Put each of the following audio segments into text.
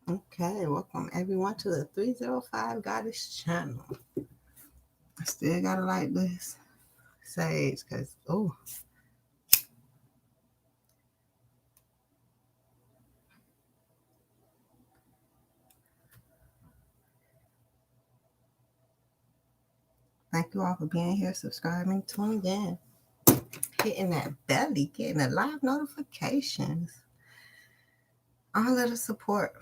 Okay, welcome everyone to the 305 Goddess channel. I still gotta like this sage because, oh, thank you all for being here, subscribing, tuning in, hitting that belly, getting the live notifications, all of the support.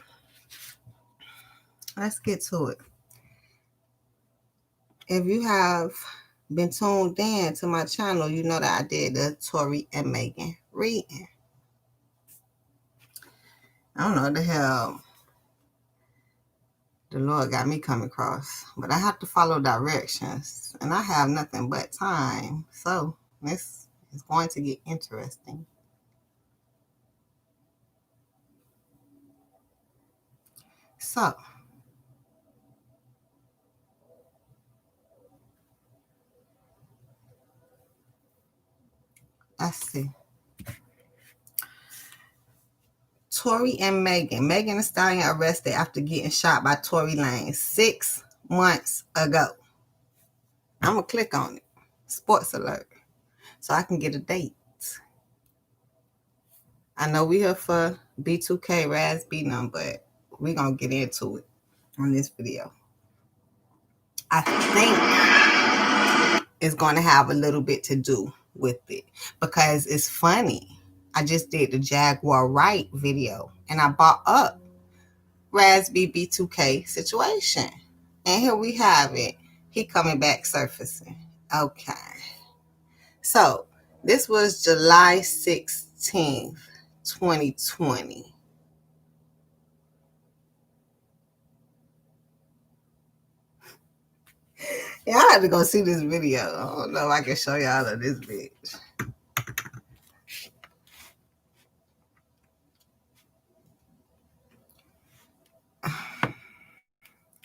Let's get to it. If you have been tuned in to my channel, you know that I did the Tori and Megan reading. I don't know what the hell the Lord got me coming across, but I have to follow directions, and I have nothing but time. So this is going to get interesting. So let's see. Tori and Megan. Megan Thee Stallion arrested after getting shot by Tory Lanez 6 months ago. I'm going to click on it. Sports alert. So I can get a date. I know we here for B2K RAZ B number, but we're going to get into it on this video. I think it's going to have a little bit to do with it because it's funny. I just did the Jaguar Wright video and I brought up RAZ B B2K situation. And here we have it. He coming back surfacing. Okay. So this was July 16th, 2020. Yeah, I had to go see this video. I don't know if I can show y'all of this bitch.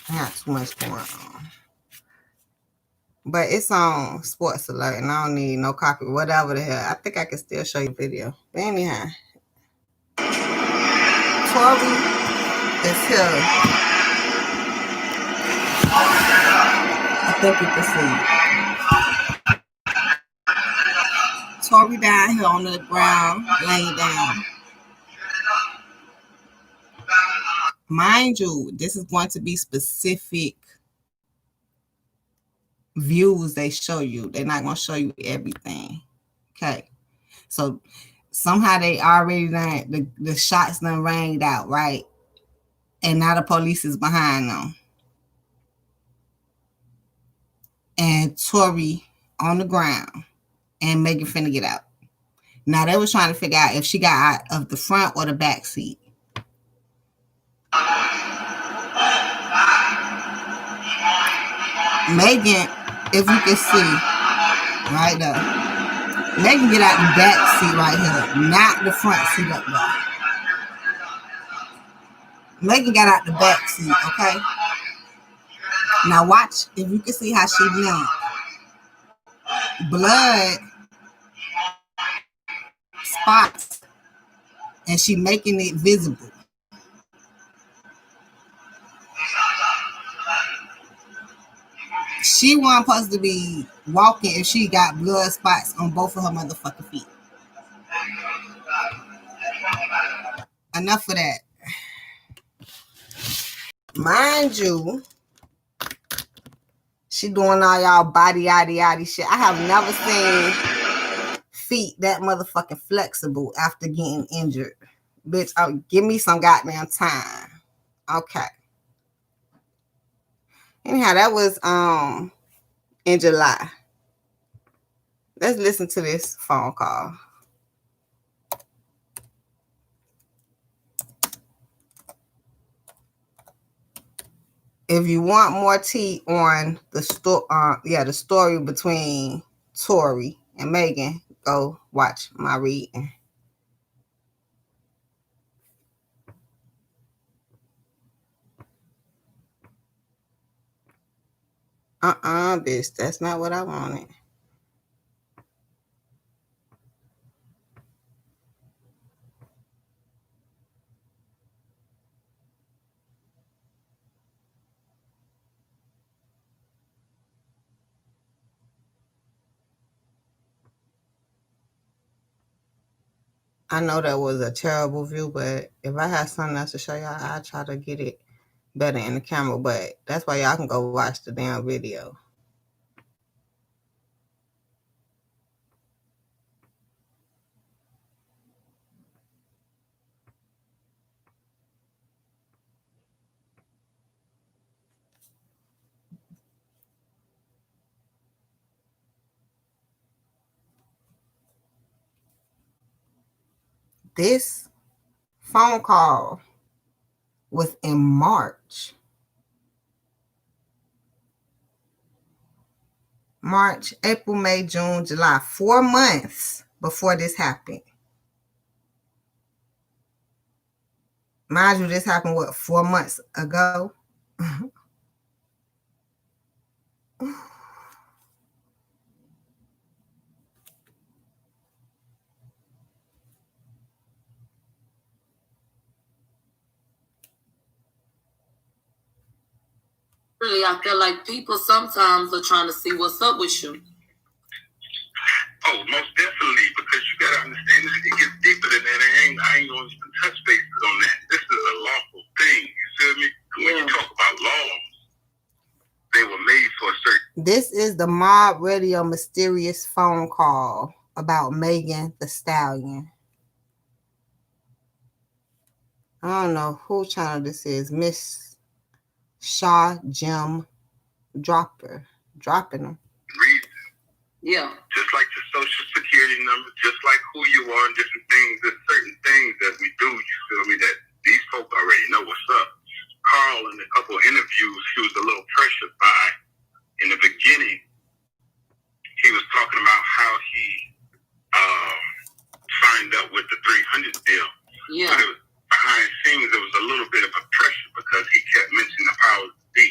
I got too much going on. But it's on Sports Alert, and I don't need no copy, whatever the hell. I think I can still show you the video. But anyhow, Tory is here. I think you can see. Tory down here on the ground, laying down. Mind you, this is going to be specific views they show you. They're not going to show you everything. Okay. So somehow they already done, the shots done rained out, right? And now the police is behind them. And Tory on the ground and Megan finna get out. Now they was trying to figure out if she got out of the front or the back seat. Megan, if you can see, right there. Megan get out the back seat right here, not the front seat up there. Megan got out the back seat, okay? Now watch if you can see how she limp. Blood spots, and she making it visible. She wasn't supposed to be walking if she got blood spots on both of her motherfucking feet. Enough of that. Mind you, she doing all y'all body yaddy shit. I have never seen feet that motherfucking flexible after getting injured. Bitch, give me some goddamn time. Okay. Anyhow, that was in July. Let's listen to this phone call. If you want more tea on the story between Tory and Megan, go watch my reading. Bitch, that's not what I wanted. I know that was a terrible view, but if I had something else to show y'all, I'll try to get it better in the camera. But that's why y'all can go watch the damn video. This phone call was in March. March, April, May, June, July. 4 months before this happened. Mind you, this happened, 4 months ago? Really, I feel like people sometimes are trying to see what's up with you. Oh, most definitely, because you gotta understand it gets deeper than that. I ain't gonna even touch bases on that. This is a lawful thing. You feel me? When you talk about laws, they were made for a certain. This is the Mob Radio mysterious phone call about Megan Thee Stallion. I don't know who channel this is. Miss Shaw Jim dropping them. Reason. Yeah. Just like the social security number, just like who you are and different things. There's certain things that we do, you feel me, that these folk already know what's up. Carl, in a couple of interviews, he was a little pressured by, in the beginning, he was talking about how he signed up with the 300 deal. Yeah. But it was, behind the scenes, there was a little bit of a pressure because he kept mentioning the powers that be.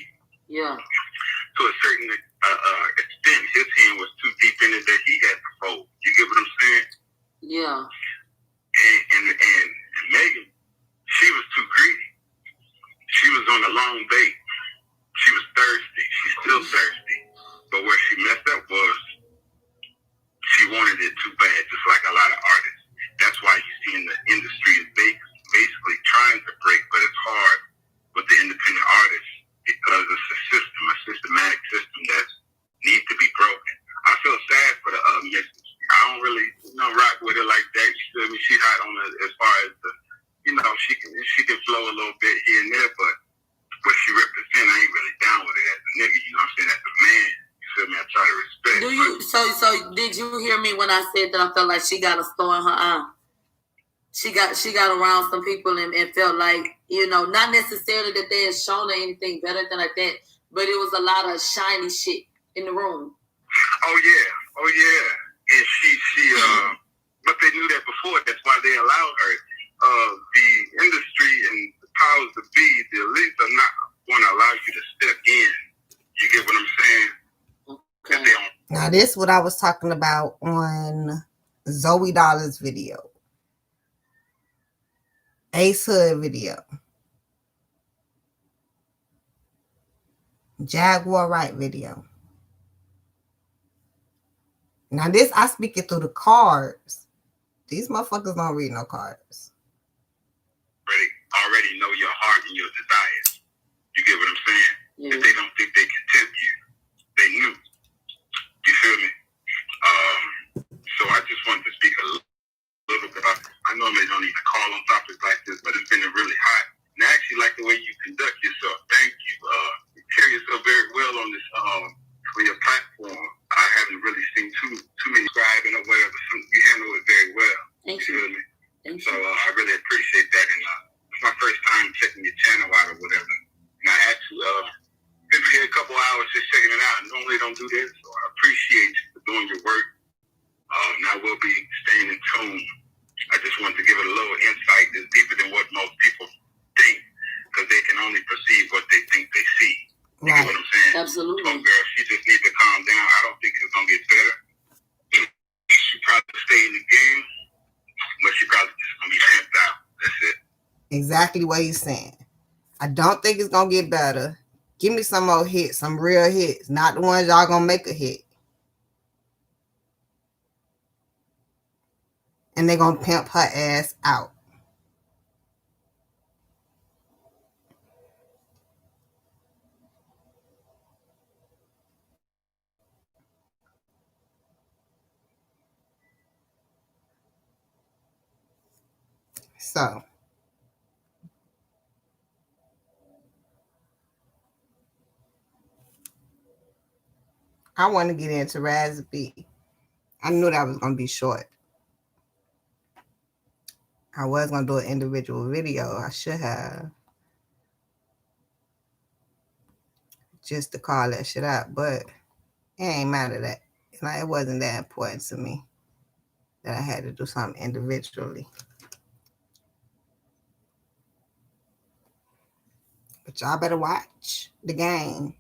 Yeah. To a certain extent, his hand was too deep in it that he had to fold. You get what I'm saying? Yeah. And Megan, she was too greedy. She was on a long bait. She was thirsty. She's still thirsty. But where she messed up was she wanted it too bad, just like a lot of artists. That's why you see in the industry is basically trying to break, but it's hard with the independent artists because it's a system, a systematic system that needs to be broken. I feel sad for the missus. I don't really rock with her like that. You feel me? She's hot on it as far as the, she can flow a little bit here and there, but what she represents, I ain't really down with it as a nigga. You know what I'm saying? As a man, you feel me? I try to respect. Do you? So did you hear me when I said that I felt like she got a star in her eye? She got around some people and felt like, not necessarily that they had shown her anything better than like that, but it was a lot of shiny shit in the room. Oh yeah. And she but they knew that before. That's why they allowed her. The industry and the powers that be, the elites are not going to allow you to step in. You get what I'm saying? Okay. Now this is what I was talking about on Zoe Dollar's video. Ace Hood video. Jaguar Wright video. Now this, I speak it through the cards. These motherfuckers don't read no cards. Already know your heart and your desires. You get what I'm saying? Yeah. If they don't think they can tempt you, they knew. You feel me? So I just wanted to speak a little bit about, I normally don't even call on topics like this, but it's been really hot. And I actually like the way you conduct yourself. Thank you. You carry yourself very well on this, for your platform. I haven't really seen too many scribing or whatever. You handle it very well. Thank you. Feel me? Thank So you. I really appreciate that. And it's my first time checking your channel out or whatever. And I actually been here a couple hours just checking it out. I normally don't do this, so I appreciate you for doing your work. And I will be staying in tune. I just wanted to give it a little insight that's deeper than what most people think, because they can only perceive what they think they see. You Right. get what I'm saying? Absolutely. So, girl, she just needs to calm down. I don't think it's going to get better. She probably stay in the game, but she probably just going to be pimped out. That's it. Exactly what he's saying. I don't think it's gonna get better. Give me some more hits, some real hits, not the ones y'all gonna make a hit. and they're going to pimp her ass out. So, I want to get into RAZ B. I knew that was going to be short. I was going to do an individual video. I should have. Just to call that shit out. But it ain't matter that. Like, it wasn't that important to me that I had to do something individually. But y'all better watch the game.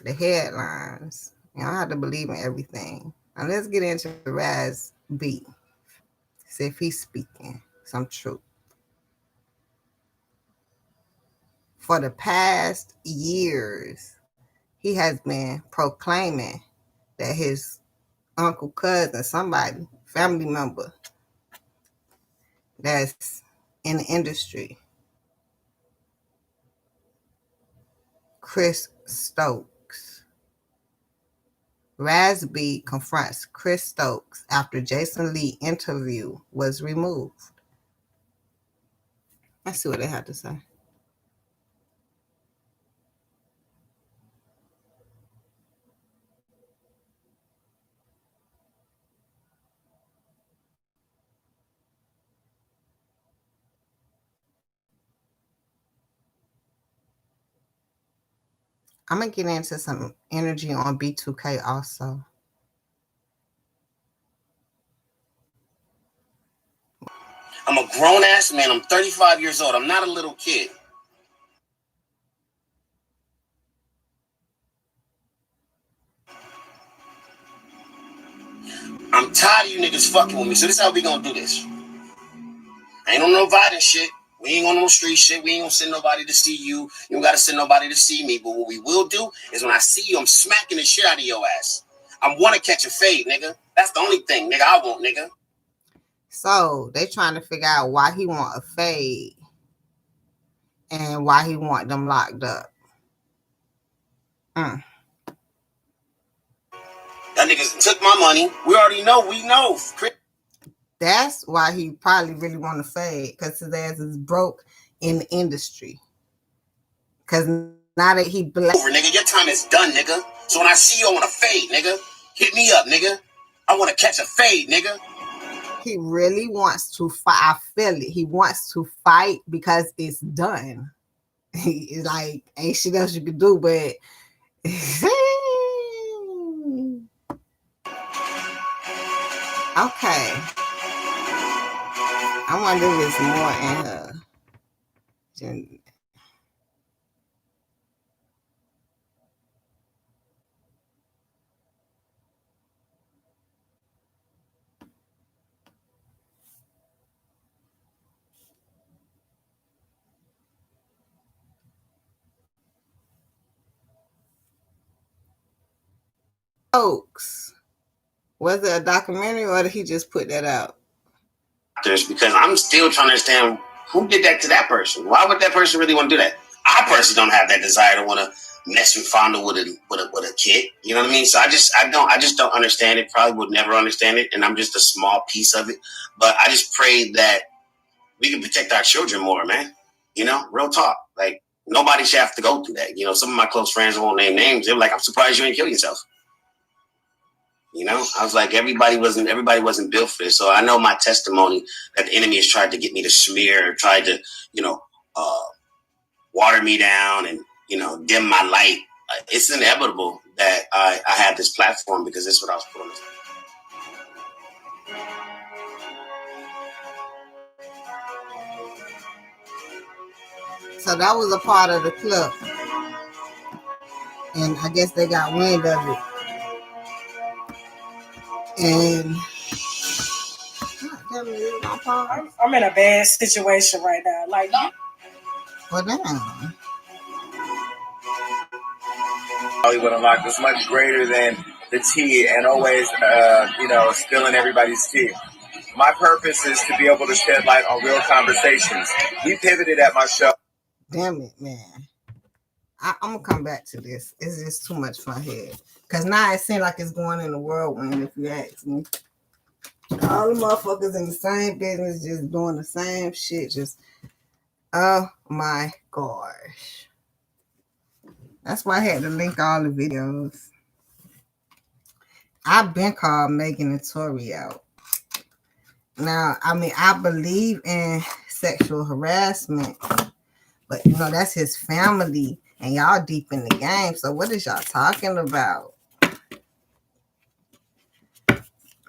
The headlines. You don't have to believe in everything. Now let's get into RAZ B. See if he's speaking some truth. For the past years, he has been proclaiming that his uncle, cousin, somebody, family member that's in the industry, Chris Stokes. RAZ B confronts Chris Stokes after Jason Lee interview was removed. Let's see what they have to say. I'm going to get into some energy on B2K also. I'm a grown-ass man. I'm 35 years old. I'm not a little kid. I'm tired of you niggas fucking with me. So this is how we gonna do this. Ain't on no violent shit. We ain't on no street shit. We ain't gonna send nobody to see you. You don't gotta send nobody to see me. But what we will do is when I see you, I'm smacking the shit out of your ass. I want to catch a fade, nigga. That's the only thing, nigga, I want, nigga. So they trying to figure out why he want a fade and why he want them locked up. That niggas took my money. We already know. We know. That's why he probably really want to fade, because his ass is broke in the industry. Because now that he black, over, nigga, your time is done, nigga. So when I see you, I want to fade, nigga. Hit me up, nigga. I want to catch a fade, nigga. He really wants to fight. I feel it. He wants to fight because it's done. He's like, ain't shit else you could do, but okay. I wonder if there's more in her. Folks, was it a documentary or did he just put that out? Because I'm still trying to understand who did that to that person. Why would that person really want to do that? I personally don't have that desire to want to mess with fondle with a kid. You know what I mean? So I just don't understand it. Probably would never understand it, and I'm just a small piece of it. But I just pray that we can protect our children more, man. You know, real talk. Like nobody should have to go through that. You know, some of my close friends, I won't name names, they're like, I'm surprised you ain't kill yourself. You know, I was like, everybody wasn't built for this. So I know my testimony that the enemy has tried to get me to smear, tried to, water me down and, dim my light. It's inevitable that I have this platform because this is what I was put on this. So that was a part of the clip. And I guess they got wind of it. And I'm in a bad situation right now. Like, well, damn. Hollywood Unlocked is much greater than the tea and always, spilling everybody's tea. My purpose is to be able to shed light on real conversations. We pivoted at my show. Damn it, man. I'm going to come back to this. It's just too much for my head. Because now it seems like it's going in the whirlwind, if you ask me. All the motherfuckers in the same business just doing the same shit. Just, oh my gosh. That's why I had to link all the videos. I've been called Megan and Tori out. Now, I mean, I believe in sexual harassment, but that's his family, and y'all deep in the game. So what is y'all talking about?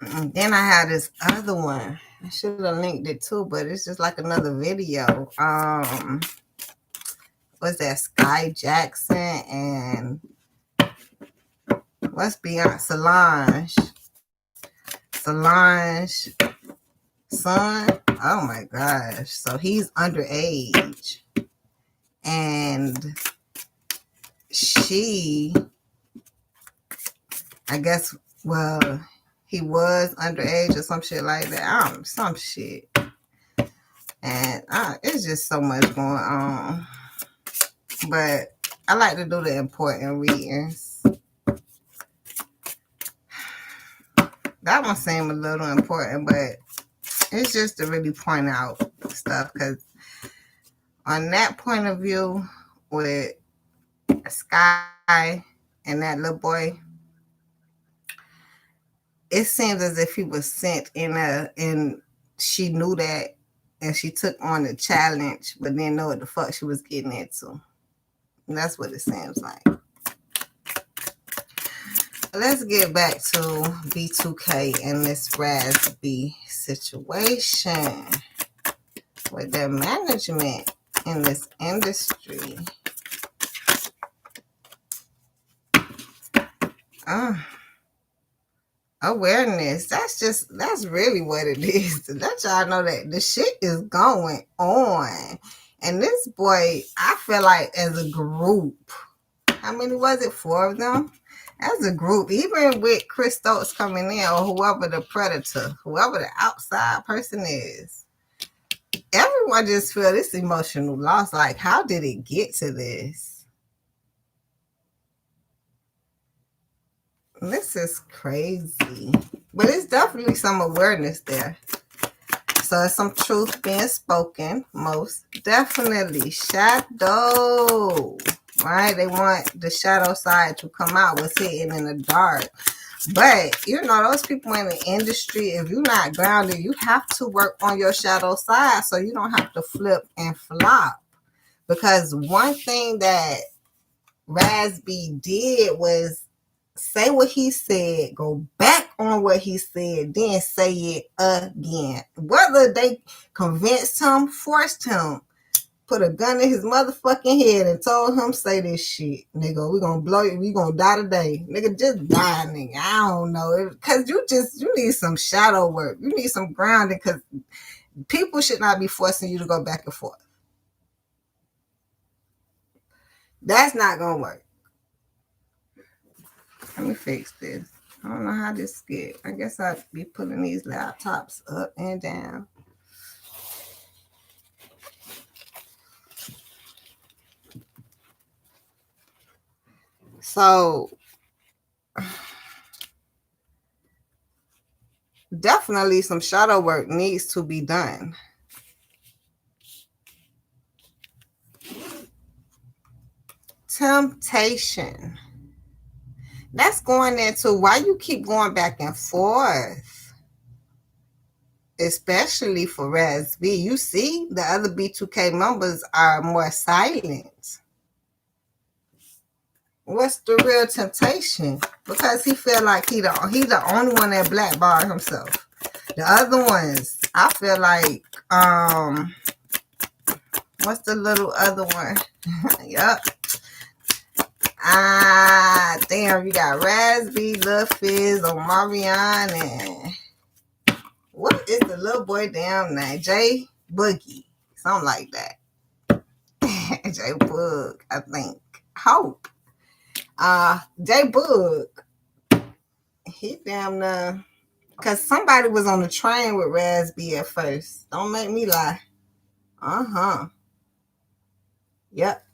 And then I had this other one. I should have linked it too, but it's just like another video. What's that? Sky Jackson and what's beyond Solange son. Oh my gosh. So he's underage. And she, I guess, well, he was underage or some shit like that. Some shit. And it's just so much going on. But I like to do the important readings. That one seemed a little important, but it's just to really point out stuff. Because on that point of view, with Sky and that little boy, it seems as if he was sent and she knew that, and she took on the challenge, but didn't know what the fuck she was getting into. And that's what it seems like. Let's get back to B2K and this RAZ B situation with their management in this industry. Awareness. That's really what it is. To let y'all know that the shit is going on. And this boy, I feel like as a group, how many was it? 4 of them? As a group, even with Chris Stokes coming in, or whoever the predator, whoever the outside person is, everyone just feel this emotional loss. Like, how did it get to this? This is crazy. But it's definitely some awareness there. So it's some truth being spoken, most definitely. Shadow. Right? They want the shadow side to come out, what's hidden in the dark. But, those people in the industry, if you're not grounded, you have to work on your shadow side so you don't have to flip and flop. Because one thing that RAZ B did was say what he said, go back on what he said, then say it again. Whether they convinced him, forced him, put a gun in his motherfucking head and told him, say this shit. Nigga, we gonna blow you. We gonna die today. Nigga, just die, nigga. I don't know. Because you need some shadow work. You need some grounding, because people should not be forcing you to go back and forth. That's not gonna work. Let me fix this. I don't know how this get. I guess I'd be putting these laptops up and down. So, definitely some shadow work needs to be done. Temptation. That's going into why you keep going back and forth. Especially for RAZ B. You see, the other B2K members are more silent. What's the real temptation? Because he feel like he the only one that blackballed himself. The other ones, I feel like, what's the little other one? Yup. Damn, you got RAZ B, Lil Fizz, Omarion, and what is the little boy damn name? J Boogie. Something like that. J Boog, I think. Hope. J Boog. He damn Because somebody was on the train with RAZ B at first. Don't make me lie. Uh-huh. Yep.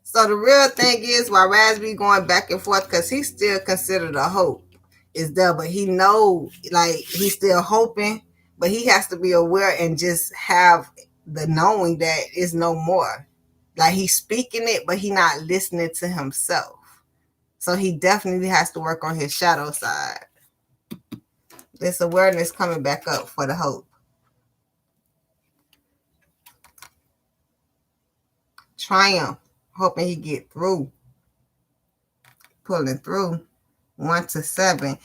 So the real thing is why RAZ B going back and forth, because he's still considered a hope is there, but he know, like, he's still hoping, but he has to be aware and just have the knowing that it's no more. Like, he's speaking it, but he not listening to himself. So he definitely has to work on his shadow side. This awareness coming back up for the hope. Triumph, hoping he get through. Pulling through. 1 to 7.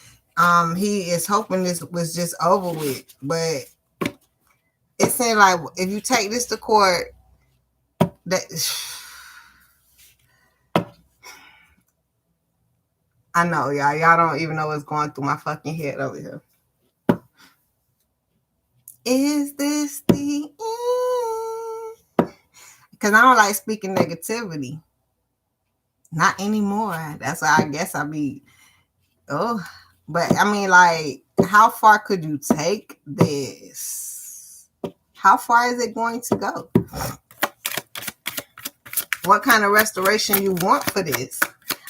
He is hoping this was just over with, but it seems like if you take this to court, that I know y'all don't even know what's going through my fucking head over here. Is this the end? Because I don't like speaking negativity. Not anymore. That's why I guess I be but I mean, like, how far could you take this? How far is it going to go? What kind of restoration you want for this?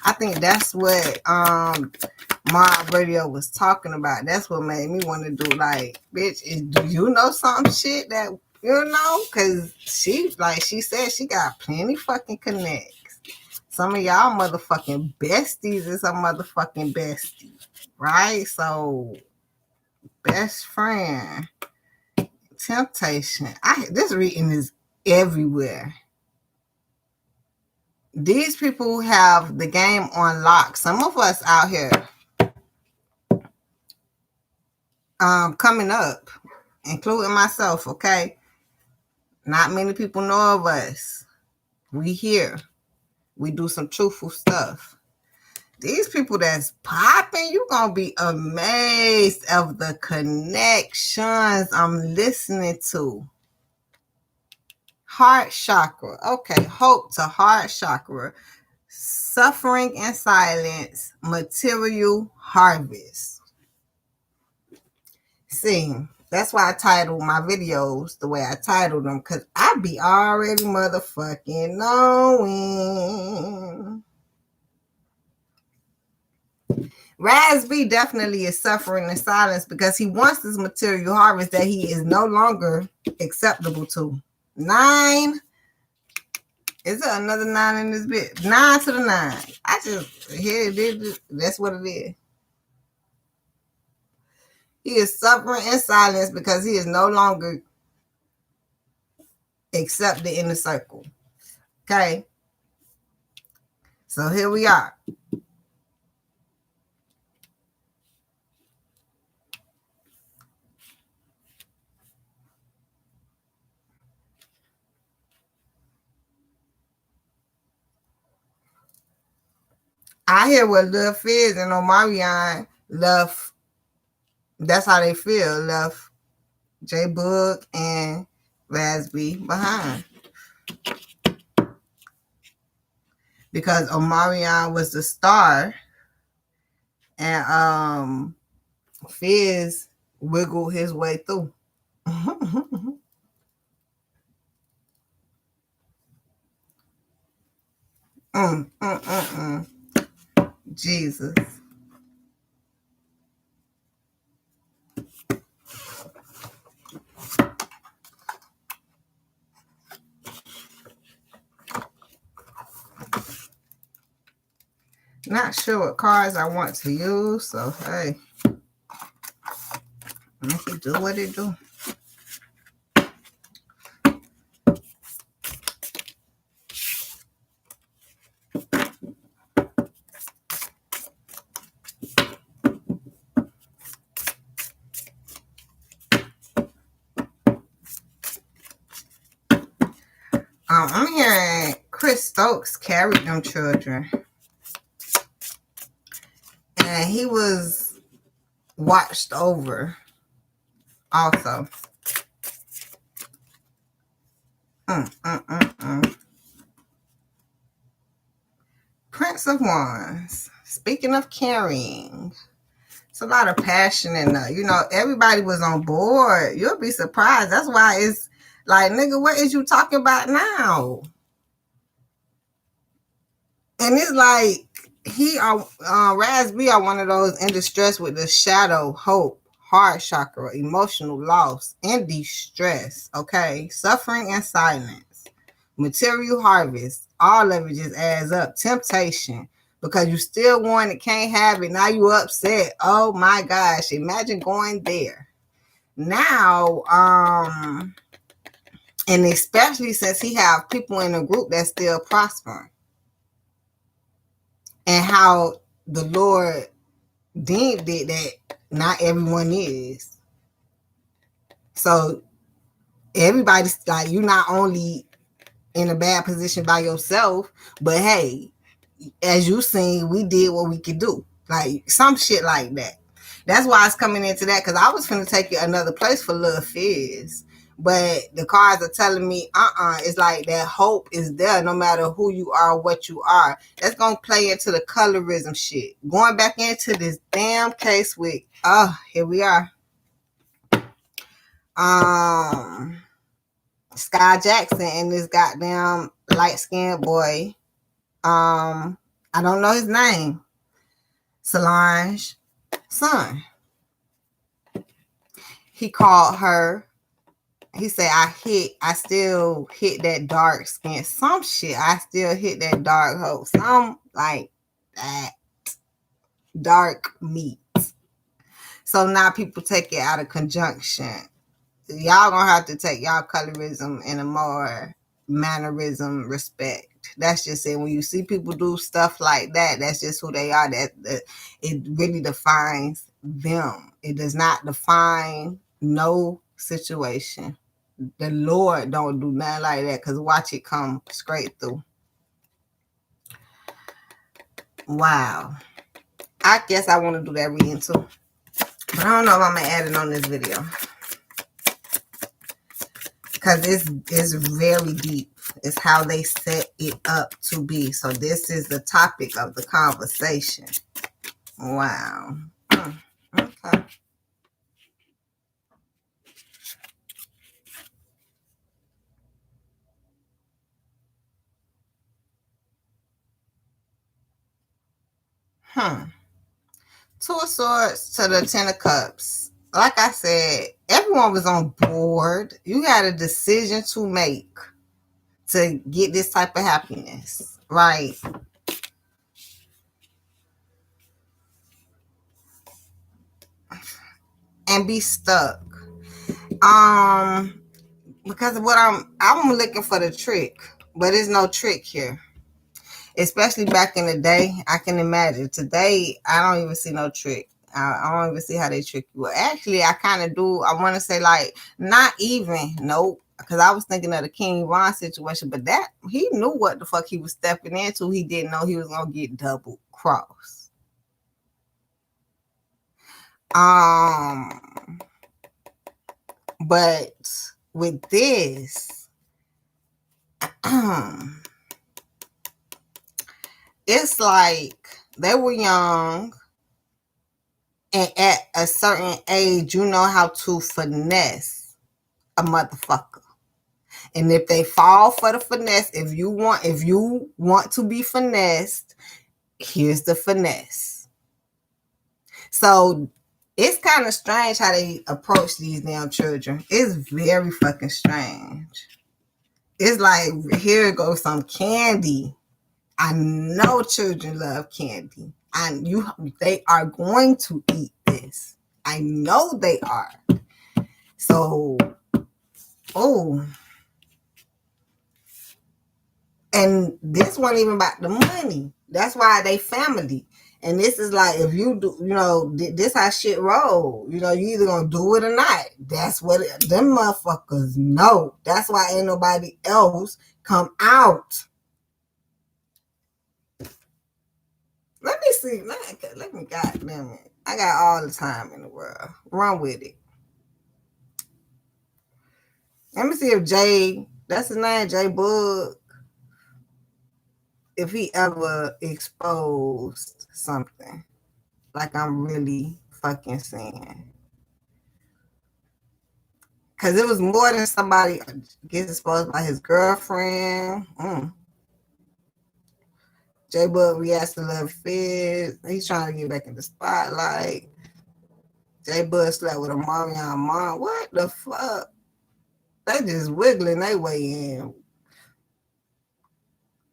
I think that's what Mob Radio was talking about. That's what made me want to do, like, bitch, do you know some shit that, you know? Because she said she got plenty fucking connects. Some of y'all motherfucking besties is a motherfucking bestie, right? So, best friend, temptation. This reading is everywhere. These people have the game on lock. Some of us out here coming up, including myself, okay? Not many people know of us. We here. We do some truthful stuff. These people that's popping, you gonna be amazed of the connections I'm listening to. Heart chakra. Okay, hope to heart chakra. Suffering in silence, material harvest. See, that's why I titled my videos the way I titled them, because I be already motherfucking knowing. RAZ B definitely is suffering in silence because he wants this material harvest that he is no longer acceptable to. 9. Is there another 9 in this bit? 9 to the 9. I just, here it is. That's what it is. He is suffering in silence because he is no longer accepted in the circle. Okay? So here we are. I hear what Lil Fizz and Omarion left. That's how they feel. Left J Boog and RAZ B behind. Because Omarion was the star and Fizz wiggled his way through. Jesus. Not sure what cards I want to use, so hey, make it do what it do. I'm hearing Chris Stokes carried them children. And he was watched over also. Prince of Wands. Speaking of carrying, it's a lot of passion in there. You know, everybody was on board. You'll be surprised. That's why it's like, nigga, what is you talking about now? And it's like RAZ B are one of those in distress with the shadow, hope, heart chakra, emotional loss, and distress. Okay, suffering and silence, material harvest. All of it just adds up. Temptation, because you still want it, can't have it. Now you upset. Oh my gosh! Imagine going there. Now, and especially since he have people in the group that's still prospering. And how the Lord deemed it that not everyone is. So everybody's like, you're not only in a bad position by yourself, but hey, as you seen, we did what we could do. Like some shit like that. That's why it's coming into that, because I was finna take it another place for Lil Fizz. But the cards are telling me, it's like that hope is there no matter who you are, what you are. That's going to play into the colorism shit. Going back into this damn case with, here we are. Sky Jackson and this goddamn light-skinned boy. I don't know his name. Solange's son. He called her. He said, I still hit that dark skin. Some shit. I still hit that dark hoe. Some like that dark meat. So now people take it out of conjunction. Y'all gonna have to take y'all colorism in a more mannerism respect. That's just it. When you see people do stuff like that, that's just who they are. That it really defines them. It does not define no situation. The Lord don't do nothing like that, because watch it come straight through. Wow. I guess I want to do that reading too. But I don't know if I'm going to add it on this video, because it's very deep. It's how they set it up to be. So this is the topic of the conversation. Wow. Okay. Two of Swords to the Ten of Cups. Like I said, everyone was on board. You had a decision to make to get this type of happiness, right? And be stuck. Because what I'm looking for the trick, but there's no trick here. Especially back in the day, I can imagine. Today, I don't even see no trick. I don't even see how they trick you. Well, actually, I kind of do. I want to say like, not even, nope. Because I was thinking of the King Von situation, but that, he knew what the fuck he was stepping into. He didn't know he was going to get double crossed. But with this, it's like they were young, and at a certain age, you know how to finesse a motherfucker. And if they fall for the finesse, if you want to be finessed, here's the finesse. So it's kind of strange how they approach these damn children. It's very fucking strange. It's like, here goes some candy. I know children love candy. They are going to eat this. I know they are. So, and this wasn't even about the money. That's why they family. And this is like, if you do, this how shit roll. You either gonna do it or not. That's what them motherfuckers know. That's why ain't nobody else come out. Let me see. Let me, goddamn it. I got all the time in the world. Run with it. Let me see if Jay, that's his name, Jay Bug, if he ever exposed something. Like I'm really fucking saying. Because it was more than somebody gets exposed by his girlfriend. J-Bud reacts to Lil Fizz. He's trying to get back in the spotlight. J-Bud slept with a Marion mom. What the fuck? They just wiggling their way in.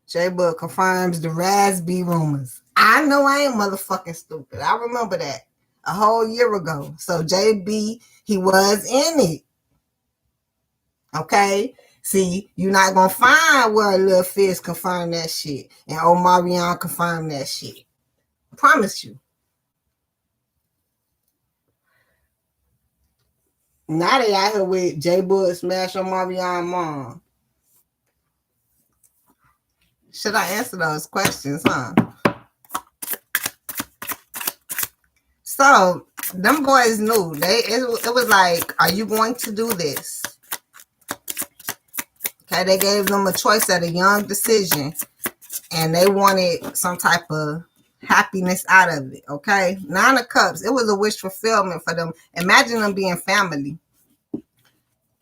J-Bud confirms the RAZ B rumors. I know I ain't motherfucking stupid. I remember that a whole year ago. So JB, he was in it. Okay? See, you're not going to find where Lil Fizz confirmed that shit and Omarion confirmed that shit. I promise you. Now they out here with J-Bud smash Omarion mom. Should I answer those questions, huh? So, them boys knew. It was like, are you going to do this? Okay, they gave them a choice at a young decision, and they wanted some type of happiness out of it, okay? 9 of Cups, it was a wish fulfillment for them. Imagine them being family.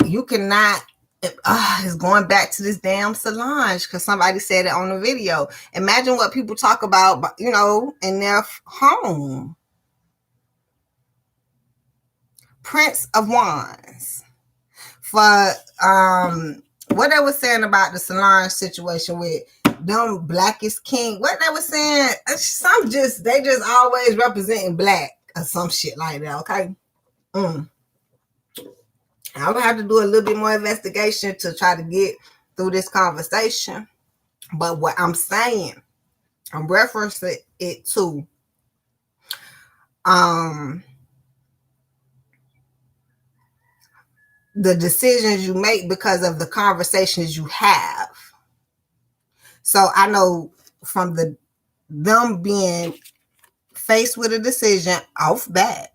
You cannot, it's going back to this damn Solange, because somebody said it on the video. Imagine what people talk about, you know, in their home. Prince of Wands. For what they were saying about the Solange situation with them black is king. What they were saying, they just always representing black or some shit like that, okay? I would have to do a little bit more investigation to try to get through this conversation. But what I'm saying, I'm referencing it to the decisions you make because of the conversations you have. So I know from them being faced with a decision off back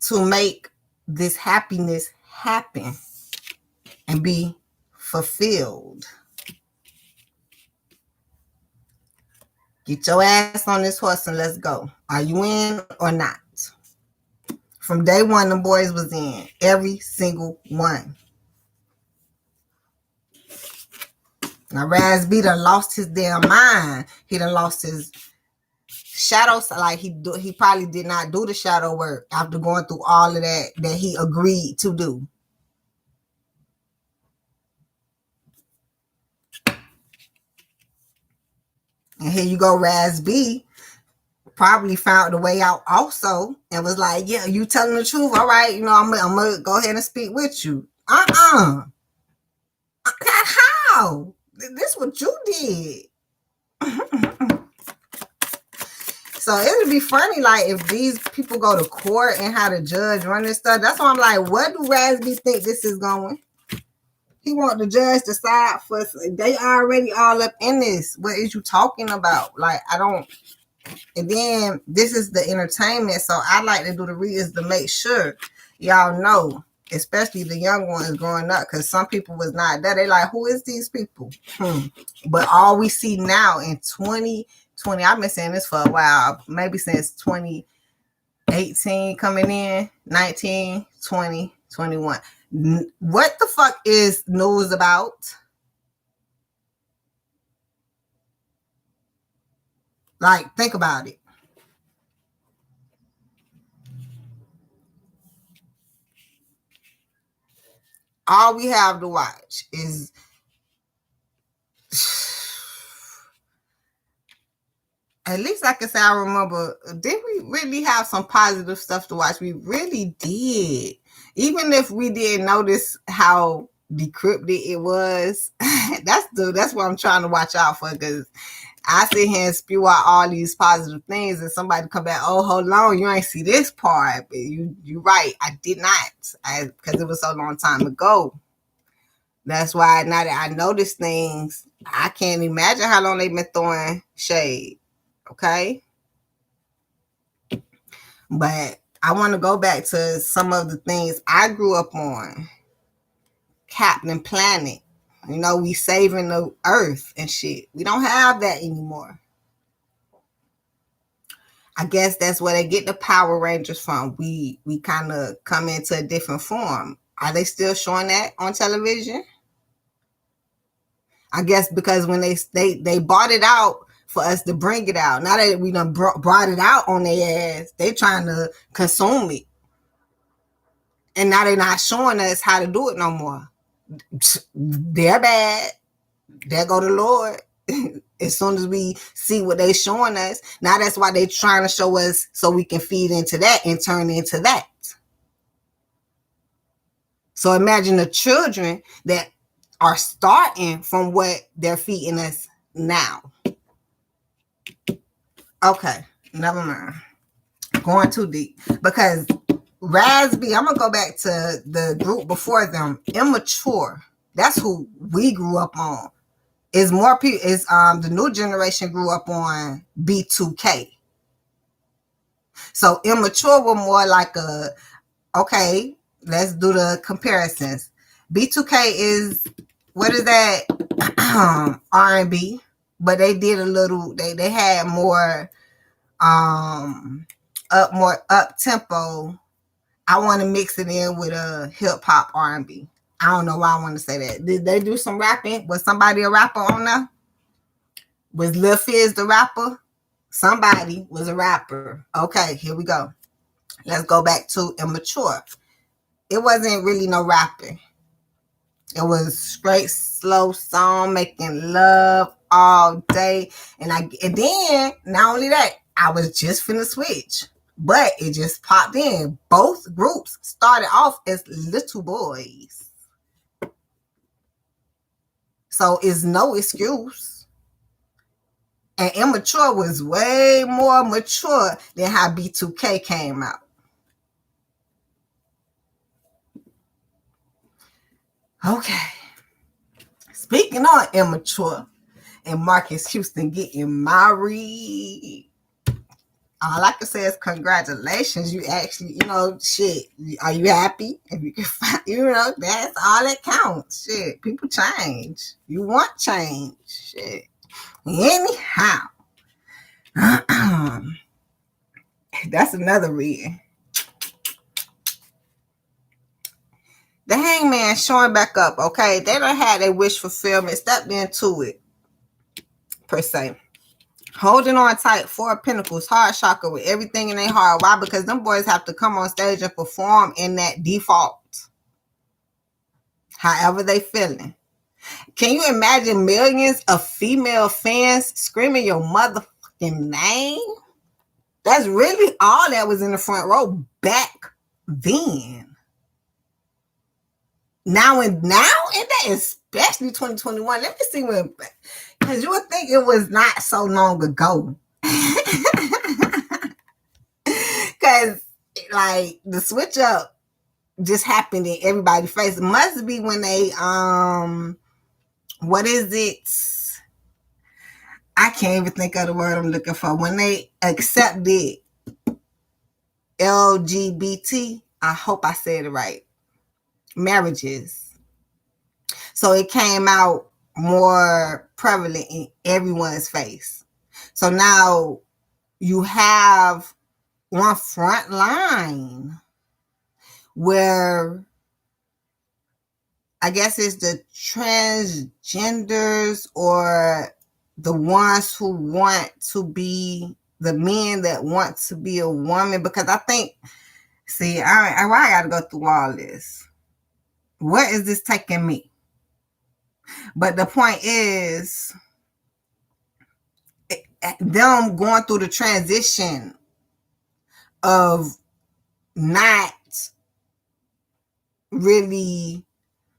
to make this happiness happen and be fulfilled. Get your ass on this horse and let's go. Are you in or not? From day one, the boys was in. Every single one. Now, RAZ B done lost his damn mind. He done lost his shadow. Like, he probably did not do the shadow work after going through all of that he agreed to do. And here you go, RAZ B probably found the way out also and was like, yeah, you telling the truth. All right, you know, I'm gonna go ahead and speak with you. How? This what you did. So it would be funny, like, if these people go to court and how the judge run this stuff. That's why I'm like, what do RAZ B think this is going? He want the judge to side for. They already all up in this. What is you talking about? Like, I don't. And then this is the entertainment, so I like to do the readings to make sure y'all know, especially the young ones growing up, because some people was not there. They like, who is these people? But all we see now in 2020, I've been saying this for a while, maybe since 2018 coming in, 19, 20, 21. What the fuck is news about? Like, think about it. All we have to watch is at least I can say I remember, did we really have some positive stuff to watch? We really did. Even if we didn't notice how decrypted it was, that's what I'm trying to watch out for, because I sit here and spew out all these positive things and somebody come back, oh, hold on, you ain't see this part. But you're right, I did not, because it was so long time ago. That's why now that I notice things, I can't imagine how long they've been throwing shade. Okay? But I want to go back to some of the things I grew up on. Captain Planet. You know, we saving the earth and shit. We don't have that anymore. I guess that's where they get the Power Rangers from. We kind of come into a different form. Are they still showing that on television? I guess because when they bought it out for us to bring it out. Now that we done brought it out on their ass, they trying to consume it. And now they're not showing us how to do it no more. They're bad. There go the Lord. As soon as we see what they showing us, now that's why they trying to show us so we can feed into that and turn into that. So imagine the children that are starting from what they're feeding us now. Okay, never mind. Going too deep. Because RAZ B, I'm going to go back to the group before them, Immature. That's who we grew up on. Is more people, is the new generation grew up on B2K. So Immature were more like a, okay, let's do the comparisons. B2K is, what is that? R&B, but they did a little, they had more up tempo. I want to mix it in with a hip hop R&B. I don't know why I want to say that. Did they do some rapping? Was somebody a rapper on there? Was Lil Fizz the rapper? Somebody was a rapper. Okay, here we go. Let's go back to Immature. It wasn't really no rapping. It was straight slow song making love all day. And then not only that, I was just finna switch. But it just popped in. Both groups started off as little boys. So it's no excuse. And Immature was way more mature than how B2K came out. Okay. Speaking on Immature and Marcus Houston getting married, all I can say is congratulations. You actually, shit. Are you happy? If you can find, that's all that counts. Shit, people change. You want change. Shit. Anyhow, that's another reason. The hangman showing back up, okay? They done had their wish fulfillment, stepped into it, per se. Holding on tight, 4 of Pentacles, hard chakra with everything in their heart. Why? Because them boys have to come on stage and perform in that default. However they feeling. Can you imagine millions of female fans screaming your motherfucking name? That's really all that was in the front row back then. Now in that, especially 2021, let me see when, because you would think it was not so long ago. Because like the switch up just happened in everybody's face. It must be when they what is it? I can't even think of the word I'm looking for. When they accepted LGBT, I hope I said it right, marriages. So it came out more prevalent in everyone's face. So now you have one front line where I guess it's the transgenders or the ones who want to be the men that want to be a woman. Because I think, see, I got to go through all this. Where is this taking me? But the point is, them going through the transition of not really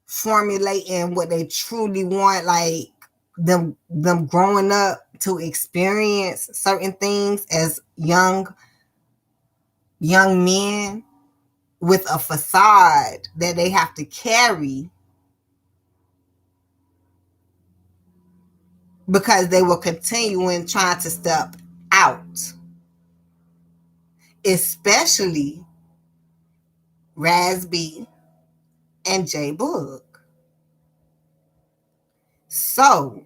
formulating what they truly want, like them growing up to experience certain things as young men with a facade that they have to carry because they were continuing trying to step out, especially RAZ B and J Book. So,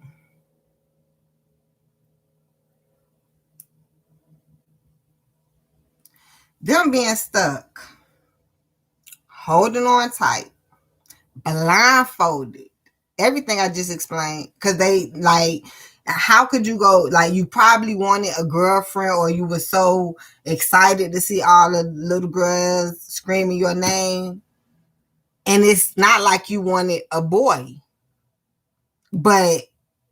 them being stuck, holding on tight, blindfolded, everything I just explained, because they like, how could you go, like, you probably wanted a girlfriend, or you were so excited to see all the little girls screaming your name, and it's not like you wanted a boy, but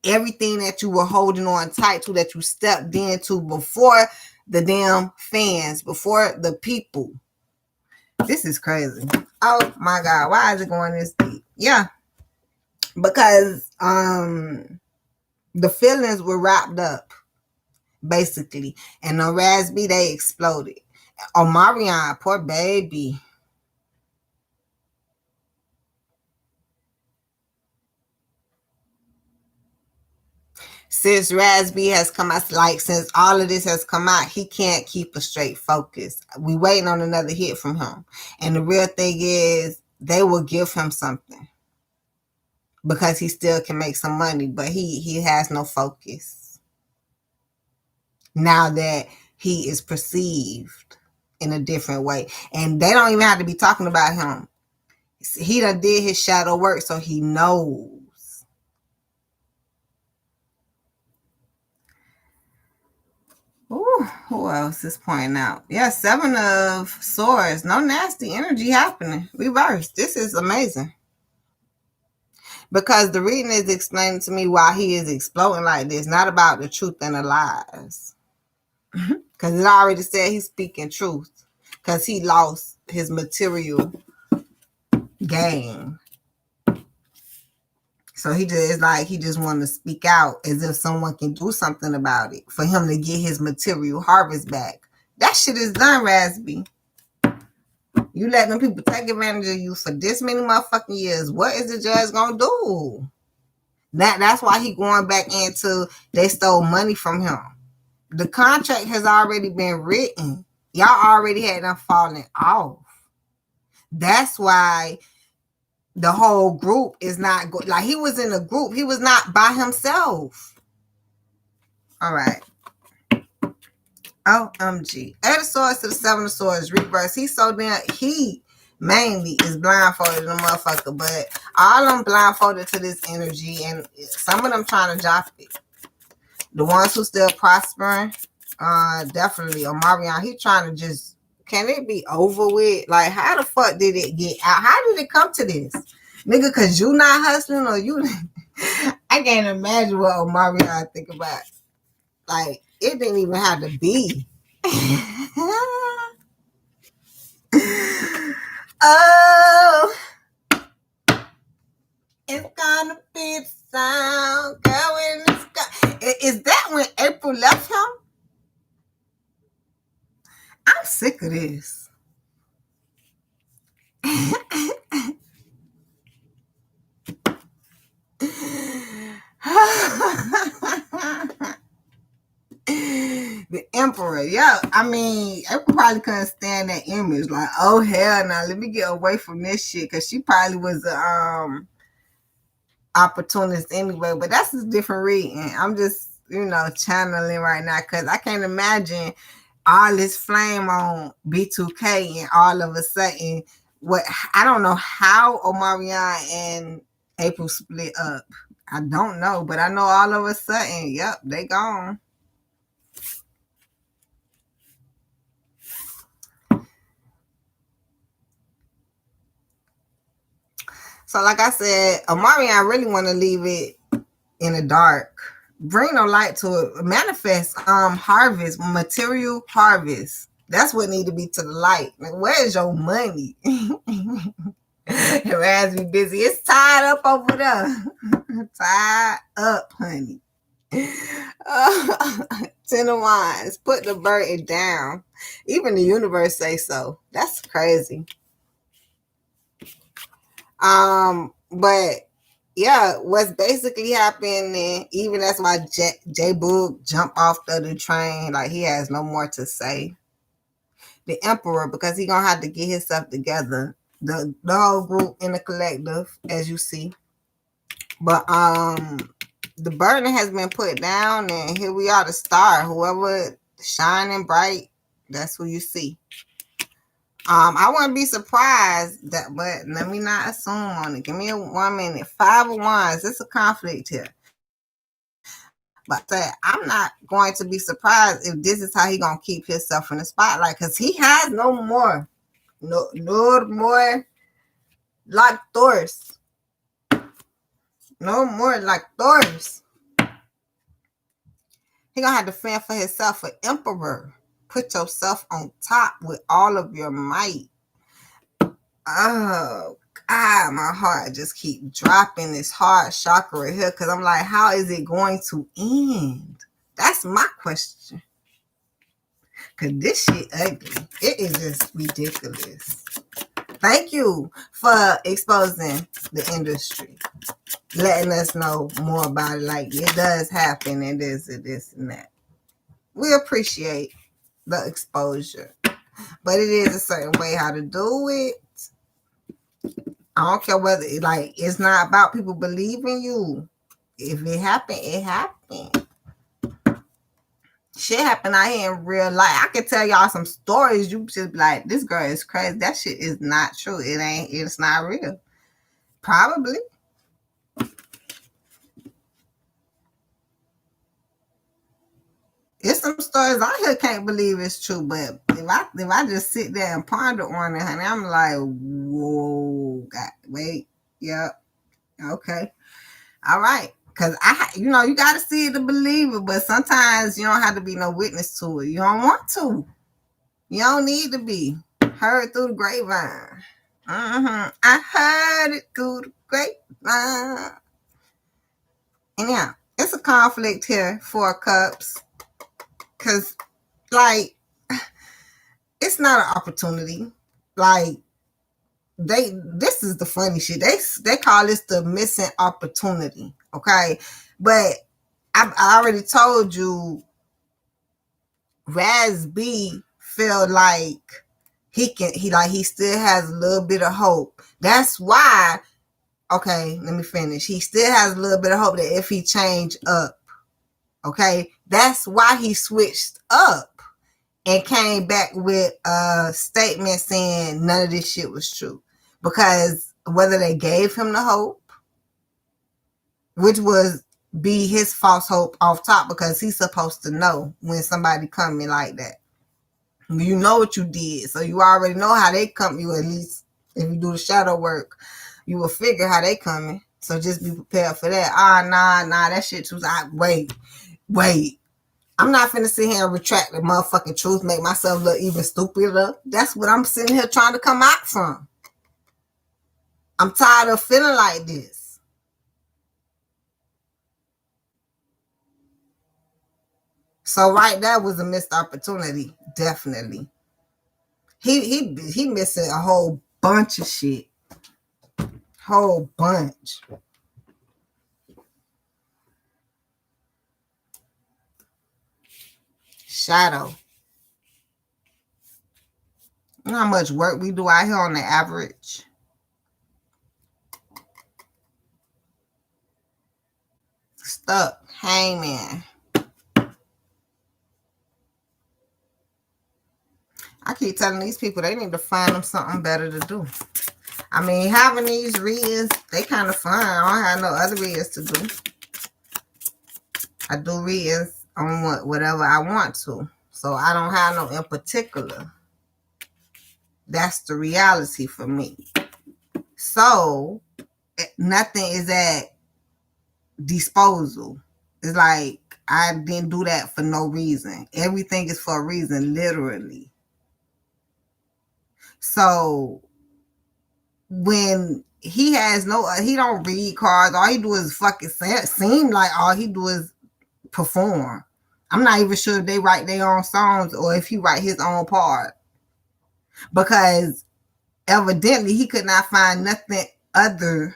everything that you were holding on tight to, that you stepped into before the damn fans, before the people. This is crazy. Oh my God, why is it going this deep? Yeah, because the feelings were wrapped up, basically, and on RAZ B they exploded. Omarion, poor baby. Since RAZ B has come out, like, since all of this has come out, he can't keep a straight focus. We waiting on another hit from him. And the real thing is, they will give him something, because he still can make some money, but he has no focus now that he is perceived in a different way. And they don't even have to be talking about him. He done did his shadow work, so he knows. Ooh, who else is pointing out? Yeah, 7 of Swords. No nasty energy happening. Reverse. This is amazing. Because the reading is explaining to me why he is exploding like this. Not about the truth and the lies. Because it already said he's speaking truth. Because he lost his material gain. So he just want to speak out as if someone can do something about it for him to get his material harvest back. That shit is done, RAZ B. You let them people take advantage of you for this many motherfucking years. What is the judge gonna do? That's why he going back into, they stole money from him. The contract has already been written. Y'all already had them falling off. That's why the whole group is not like, he was in a group. He was not by himself. All right. OMG. 8 of Swords to the 7 of Swords reverse. He's so damn, he mainly is blindfolded the motherfucker, but all of them blindfolded to this energy, and some of them trying to drop it. The ones who still prospering, definitely. Omarion, he trying to just, can it be over with? Like, how the fuck did it get out? How did it come to this? Nigga, cause you not hustling, or you I can't imagine what Omarion think about. Like, it didn't even have to be. Oh, it's gonna be the sound, girl, in the sky. Is that when April left him? I'm sick of this. The Emperor, yeah. I mean, April probably couldn't stand that image. Like, oh hell no, let me get away from this shit, because she probably was a opportunist anyway. But that's a different reading. I'm just, channeling right now, because I can't imagine all this flame on B2K and all of a sudden, I don't know how Omarion and April split up. I don't know, but I know all of a sudden, yep, they gone. So like I said, Omarion really want to leave it in the dark. Bring no light to it. Manifest harvest, material harvest. That's what need to be to the light. Like, where is your money? Your ass be busy. It's tied up over there. Tied up, honey. 10 of Wands. Put the burden down. Even the universe say so. That's crazy. But yeah, what's basically happening, even that's why J Boog jumped off the train, like he has no more to say. The Emperor, because he gonna have to get himself together. The whole group in the collective, as you see. But the burden has been put down, and here we are, the star. Whoever shining bright, that's who you see. I wouldn't be surprised that, but let me not assume on it. Give me 1 minute. 5 of Wands. It's a conflict here. But I'm not going to be surprised if this is how he gonna keep himself in the spotlight, because he has no more like Taurus. No more like Taurus. He gonna have to fend for himself an emperor. Put yourself on top with all of your might. Oh God, my heart just keep dropping this heart chakra here, because I'm like, how is it going to end? That's my question. Because this shit ugly. It is just ridiculous. Thank you for exposing the industry, letting us know more about it. Like, it does happen, and this and that. We appreciate the exposure, but it is a certain way how to do it. I don't care whether it's not about people believing you. If it happened, it happened. Shit happened out here in real life. I can tell y'all some stories. You just be like, this girl is crazy. That shit is not true. It's not real. Probably. It's some stories I here can't believe it's true, but if I just sit there and ponder on it, honey, I'm like, whoa, God, wait, yep, okay, all right, because you got to see it to believe it, but sometimes you don't have to be no witness to it. You don't want to. You don't need to be. Heard through the grapevine. I heard it through the grapevine. Anyhow, it's a conflict here, 4 Cups. Because, it's not an opportunity. This is the funny shit. They call this the missing opportunity, okay? But I already told you, RAZ B feel like he still has a little bit of hope. That's why, okay, let me finish. He still has a little bit of hope that if he change up, okay, that's why he switched up and came back with a statement saying none of this shit was true. Because whether they gave him the hope, which was be his false hope off top, because he's supposed to know when somebody coming like that. You know what you did, so you already know how they come. You, at least if you do the shadow work, you will figure how they coming. So just be prepared for that. Nah, that shit too. Wait. I'm not finna sit here and retract the motherfucking truth, make myself look even stupider. That's what I'm sitting here trying to come out from. I'm tired of feeling like this. So right there was a missed opportunity, definitely. He missing a whole bunch of shit. Whole bunch. Shadow. You know how much work we do out here on the average? Stuck. Hangman. I keep telling these people they need to find them something better to do. I mean, having these readings, they kind of fun. I don't have no other readings to do. I do readings on whatever I want to. So I don't have no in particular. That's the reality for me. So nothing is at disposal. It's like I didn't do that for no reason. Everything is for a reason, literally. So when he don't read cards, all he do is fucking seem like all he do is perform. I'm not even sure if they write their own songs or if he write his own part, because evidently he could not find nothing other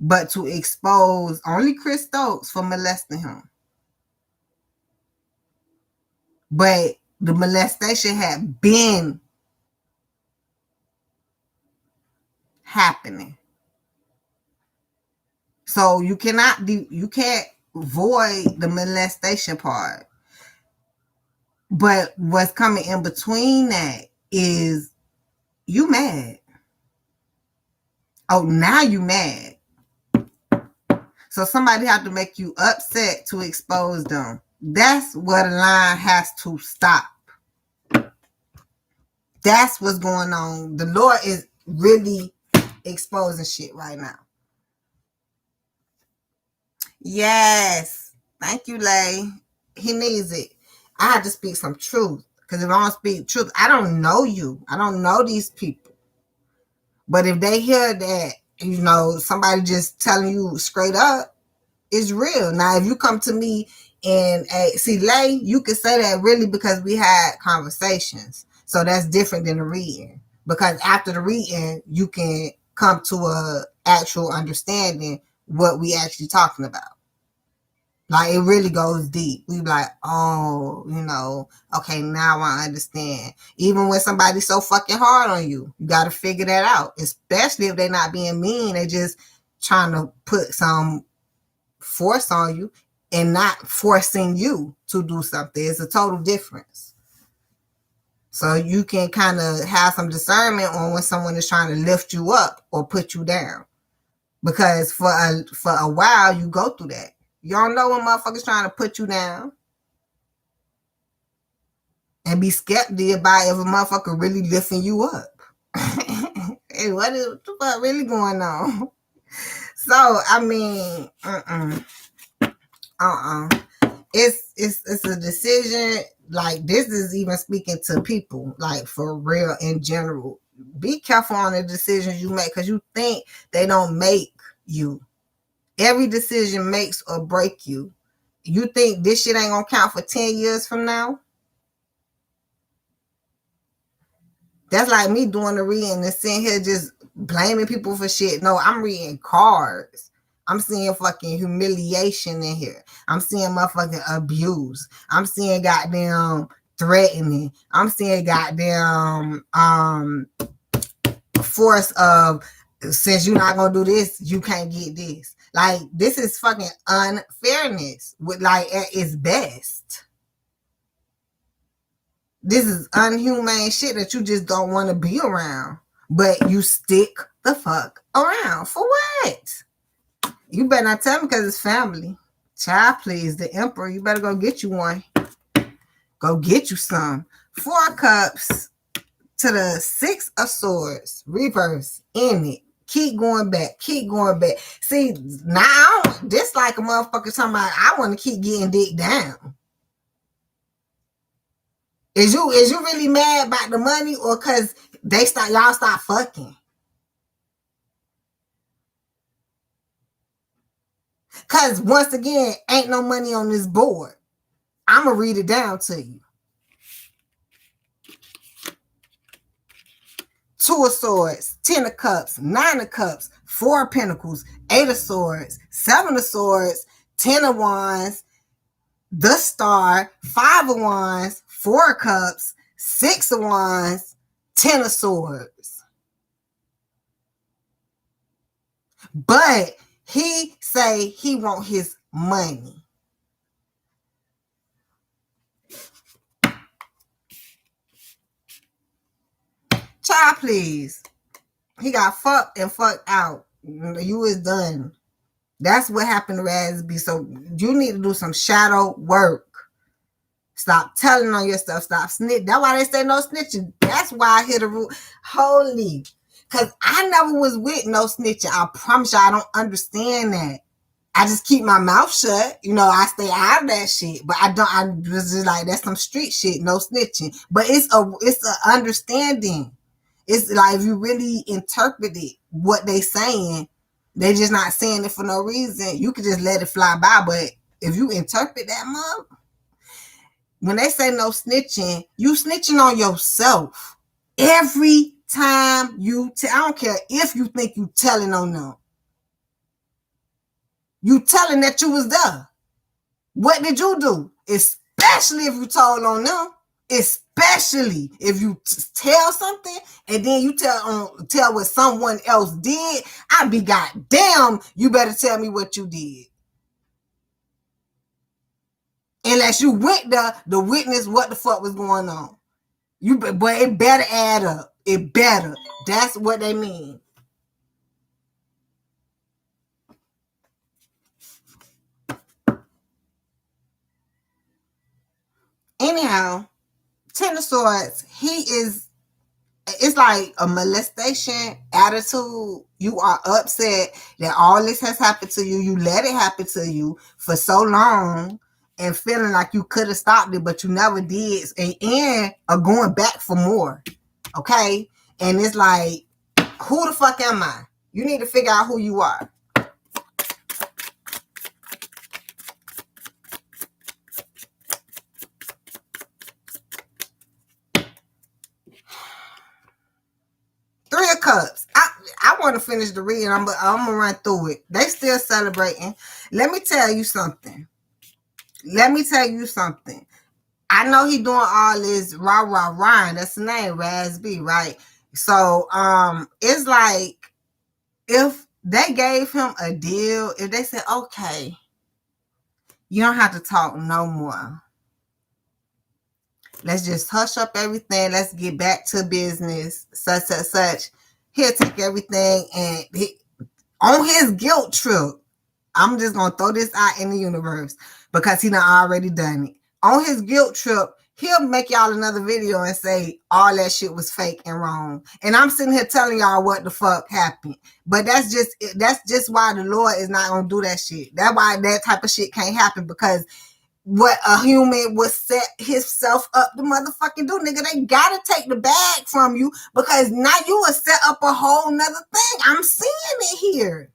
but to expose only Chris Stokes for molesting him. But the molestation had been happening. So you can't avoid the molestation part. But what's coming in between that is you mad. Oh, now you mad. So somebody have to make you upset to expose them. That's where the line has to stop. That's what's going on. The Lord is really exposing shit right now. Yes. Thank you, Lay. He needs it. I have to speak some truth. Because if I don't speak truth, I don't know you. I don't know these people. But if they hear that, you know, somebody just telling you straight up, it's real. Now, if you come to me and see, Lay, you can say that really because we had conversations. So that's different than the reading. Because after the reading, you can come to a actual understanding what we actually talking about. Like, it really goes deep. We be like, oh, you know, okay, now I understand. Even when somebody's so fucking hard on you, you got to figure that out. Especially if they're not being mean. They're just trying to put some force on you and not forcing you to do something. It's a total difference. So you can kind of have some discernment on when someone is trying to lift you up or put you down. Because for a while, you go through that. You don't know when motherfuckers trying to put you down. And be skeptical about if a motherfucker really lifting you up. Hey, what the fuck really going on? So, I mean, It's a decision. Like, this is even speaking to people, like, for real in general. Be careful on the decisions you make because you think they don't make you. Every decision makes or break you. You think this shit ain't gonna count for 10 years from now? That's like me doing the reading and sitting here just blaming people for shit. No, I'm reading cards. I'm seeing fucking humiliation in here. I'm seeing motherfucking abuse. I'm seeing goddamn threatening. I'm seeing goddamn force of, since you're not gonna do this, you can't get this. Like, this is fucking unfairness with, like, at its best. This is unhumane shit that you just don't want to be around. But you stick the fuck around. For what? You better not tell me because it's family. Child, please, the emperor, you better go get you one. Go get you some. 4 cups to the 6 of swords. Reverse. In it. Keep going back. Keep going back. See, now, this like a motherfucker talking about, I want to keep getting dick down. Is you really mad about the money or because y'all stop fucking? Because once again, ain't no money on this board. I'm going to read it down to you. 2 of swords, 10 of cups, 9 of cups, 4 of pentacles, 8 of swords, 7 of swords, 10 of wands, the star, 5 of wands, 4 of cups, 6 of wands, 10 of swords. But he say he want his money. Child, please. He got fucked and fucked out. You is done. That's what happened to RAZ B. So you need to do some shadow work. Stop telling on your stuff. Stop snitching. That's why they say no snitching. That's why I hear the rule. Holy. Because I never was with no snitching. I promise you I don't understand that. I just keep my mouth shut. You know, I stay out of that shit. But I was just like, that's some street shit. No snitching. But it's a understanding. It's like, if you really interpret it, what they saying, they just not saying it for no reason. You could just let it fly by. But if you interpret that, mom, when they say no snitching, you snitching on yourself. Every time you I don't care if you think you telling on them. You telling that you was there. What did you do? Especially if you told on them. Especially if you tell something and then you tell what someone else did, I'd be goddamn, you better tell me what you did. Unless you went there to witness what the fuck was going on. But it better add up. It better. That's what they mean. Anyhow, Ten of Swords, it's like a molestation attitude. You are upset that all this has happened to you. You let it happen to you for so long and feeling like you could have stopped it, but you never did. And are going back for more. Okay? And it's like, who the fuck am I? You need to figure out who you are. Three of Cups. I want to finish the reading. I'm gonna run through it. They still celebrating. Let me tell you something. I know he doing all this rah. That's the name, RAZ B, right? So it's like if they gave him a deal, if they said, okay, you don't have to talk no more. Let's just hush up everything. Let's get back to business. Such. He'll take everything and on his guilt trip. I'm just gonna throw this out in the universe because he done already done it. On his guilt trip, he'll make y'all another video and say all that shit was fake and wrong. And I'm sitting here telling y'all what the fuck happened. But that's just why the Lord is not gonna do that shit. That's why that type of shit can't happen, because what a human would set himself up to motherfucking do, nigga. They gotta take the bag from you because now you will set up a whole nother thing. I'm seeing it here.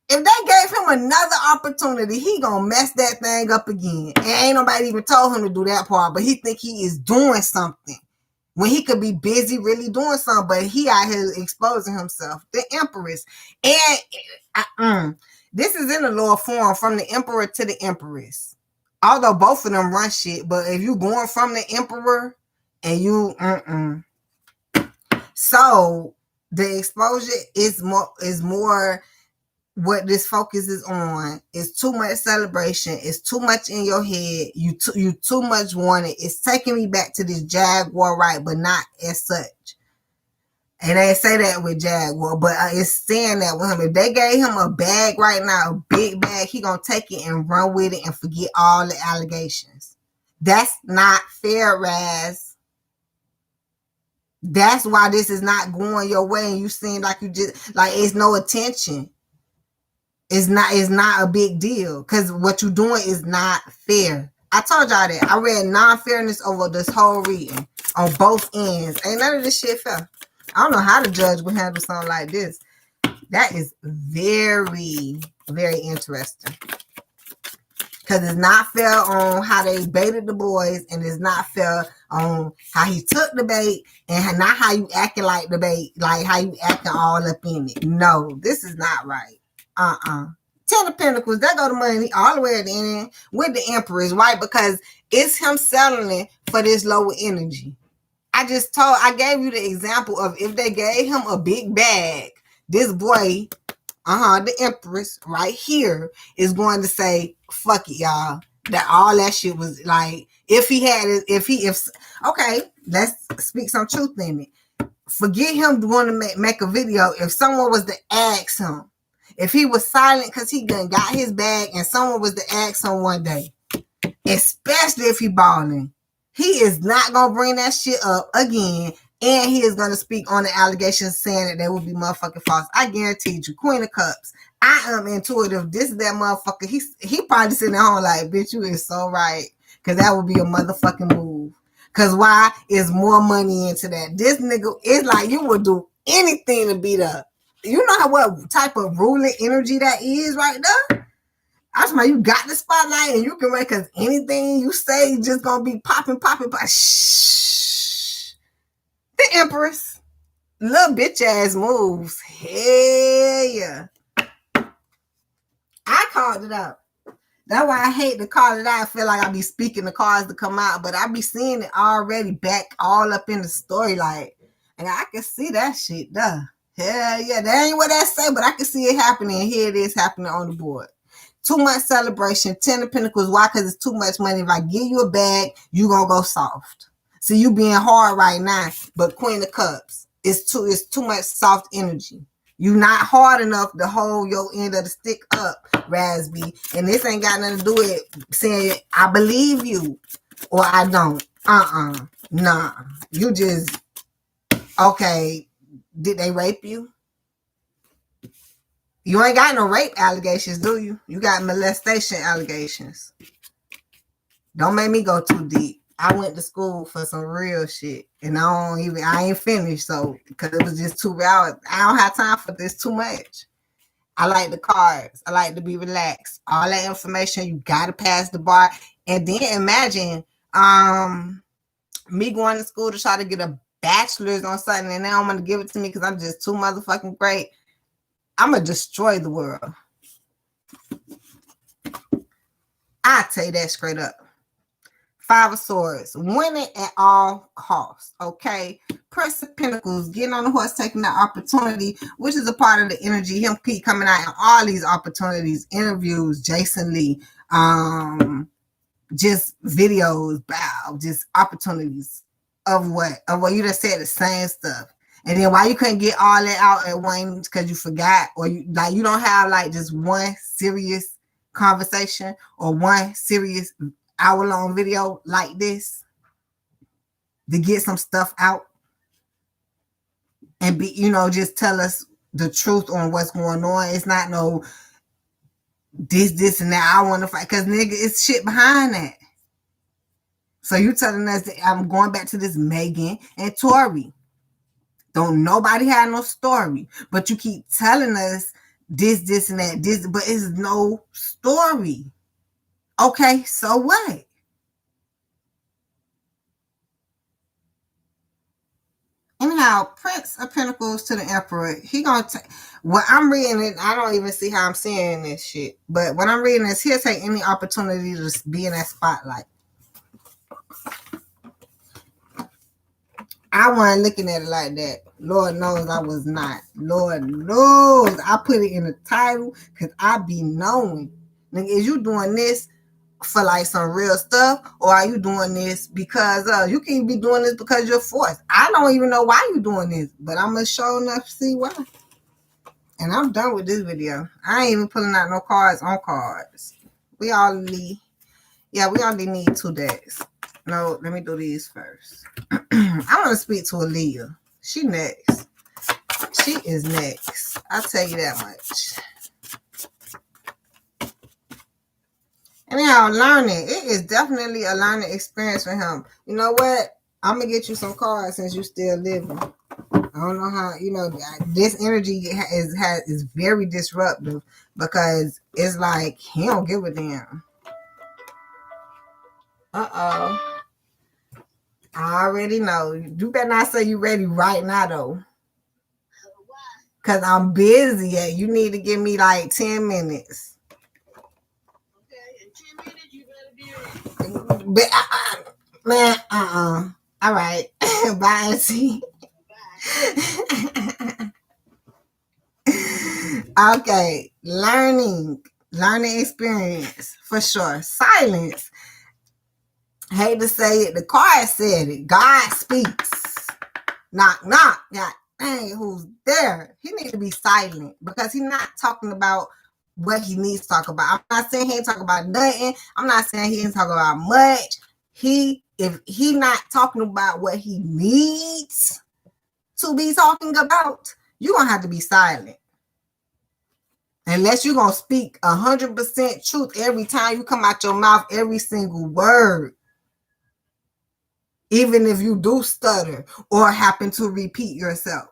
If they gave him another opportunity, he gonna mess that thing up again. And ain't nobody even told him to do that part, but he think he is doing something when he could be busy really doing something, but he out here exposing himself. The Empress. And this is in the lower form, from the Emperor to the Empress. Although both of them run shit, but if you going from the Emperor and you so the exposure is more what this focus is on. Is too much celebration. It's too much in your head. You too much want it. It's taking me back to this Jaguar, right? But not as such. And they say that with Jaguar, but it's saying that with him. If they gave him a bag right now, a big bag, he gonna take it and run with it and forget all the allegations. That's not fair, Raz. That's why this is not going your way, and you seem like you just like it's no attention. It's not a big deal because what you're doing is not fair. I told y'all that. I read non-fairness over this whole reading on both ends. Ain't none of this shit fair. I don't know how the judge would handle something like this. That is very, very interesting. Because it's not fair on how they baited the boys, and it's not fair on how he took the bait, and not how you acting like the bait, like how you acting all up in it. No, this is not right. Ten of Pentacles, that go to money all the way at the end with the Empress, right? Because it's him settling for this lower energy. I gave you the example of if they gave him a big bag, this boy, the Empress right here is going to say, fuck it, y'all. That all that shit was like, okay, let's speak some truth in it. Forget him wanting to make a video. If someone was to ask him, if he was silent because he done got his bag and someone was to ask him one day, especially if he balling, he is not going to bring that shit up again, and he is going to speak on the allegations saying that they will be motherfucking false. I guarantee you. Queen of Cups. I am intuitive. This is that motherfucker. He probably sitting at home like, bitch, you is so right. Because that would be a motherfucking move. Because why? Is more money into that. This nigga is like, you would do anything to beat up. You know what type of ruling energy that is right there? I just you got the spotlight and you can make us anything you say just gonna be popping. Shh. The Empress. Little bitch ass moves. Hell yeah. I called it out. That's why I hate to call it out. I feel like I be speaking the cards to come out, but I be seeing it already back all up in the story, like, and I can see that shit, duh. Hell yeah, that ain't what I say, but I can see it happening. Here it is happening on the board. Too much celebration. 10 of Pentacles. Why? Because it's too much money. If I give you a bag, you gonna go soft. See, you being hard right now, but Queen of Cups. It's too much soft energy. You not hard enough to hold your end of the stick up, RAZ B. And this ain't got nothing to do with saying I believe you or I don't. Nah. You just, okay, did they rape you? You ain't got no rape allegations, do you? You got molestation allegations. Don't make me go too deep. I went to school for some real shit, and I ain't finished, so because it was just 2 hours. I don't have time for this too much. I like the cards. I like to be relaxed. All that information, you gotta pass the bar. And then imagine me going to school to try to get a bachelor's on something, and now I'm gonna give it to me because I'm just too motherfucking great. I'm gonna destroy the world. I tell you that straight up. 5 of Swords, winning at all costs, okay? Prince of Pentacles, getting on the horse, taking that opportunity, which is a part of the energy. Him keep coming out in all these opportunities, interviews, Jason Lee, just videos, just opportunities of what? Of what you just said, the same stuff. And then why you couldn't get all that out at one because you forgot, or you don't have like just one serious conversation or one serious hour-long video like this to get some stuff out and be, just tell us the truth on what's going on. It's not no this and that. I want to fight because nigga, it's shit behind that. So you telling us that I'm going back to this Megan and Tori. Don't nobody have no story, but you keep telling us this and that, but it's no story. Okay, so what? Anyhow, Prince of Pentacles to the Emperor. He gonna take what I'm reading it. I don't even see how I'm seeing this shit. But when I'm reading this, he'll take any opportunity to be in that spotlight. I wasn't looking at it like that. Lord knows I was not. Lord knows I put it in the title because I be knowing. Like, is you doing this for like some real stuff, or are you doing this because you can be doing this because you're forced? I don't even know why you're doing this, but I'm gonna show enough to see why. And I'm done with this video. I ain't even pulling out no cards on cards. We only need 2 decks. No, let me do these first. I want to speak to Aaliyah. She next. She is next. I'll tell you that much. Anyhow, learning. It is definitely a learning experience for him. You know what? I'm going to get you some cards since you still living. I don't know how, this energy is very disruptive because it's like he don't give a damn. Uh-oh. I already know. You better not say you ready right now, though. Because I'm busy. You need to give me like 10 minutes. Okay, in 10 minutes, you better be ready. Man, all right. Bye, Auntie. Okay. Learning experience for sure. Silence. Hate to say it. The card said it. God speaks. Knock, knock. God dang, who's there? He needs to be silent because he's not talking about what he needs to talk about. I'm not saying he ain't talking about nothing. I'm not saying he ain't talking about much. If he not talking about what he needs to be talking about, you're going to have to be silent. Unless you're going to speak 100% truth every time you come out your mouth, every single word. Even if you do stutter or happen to repeat yourself,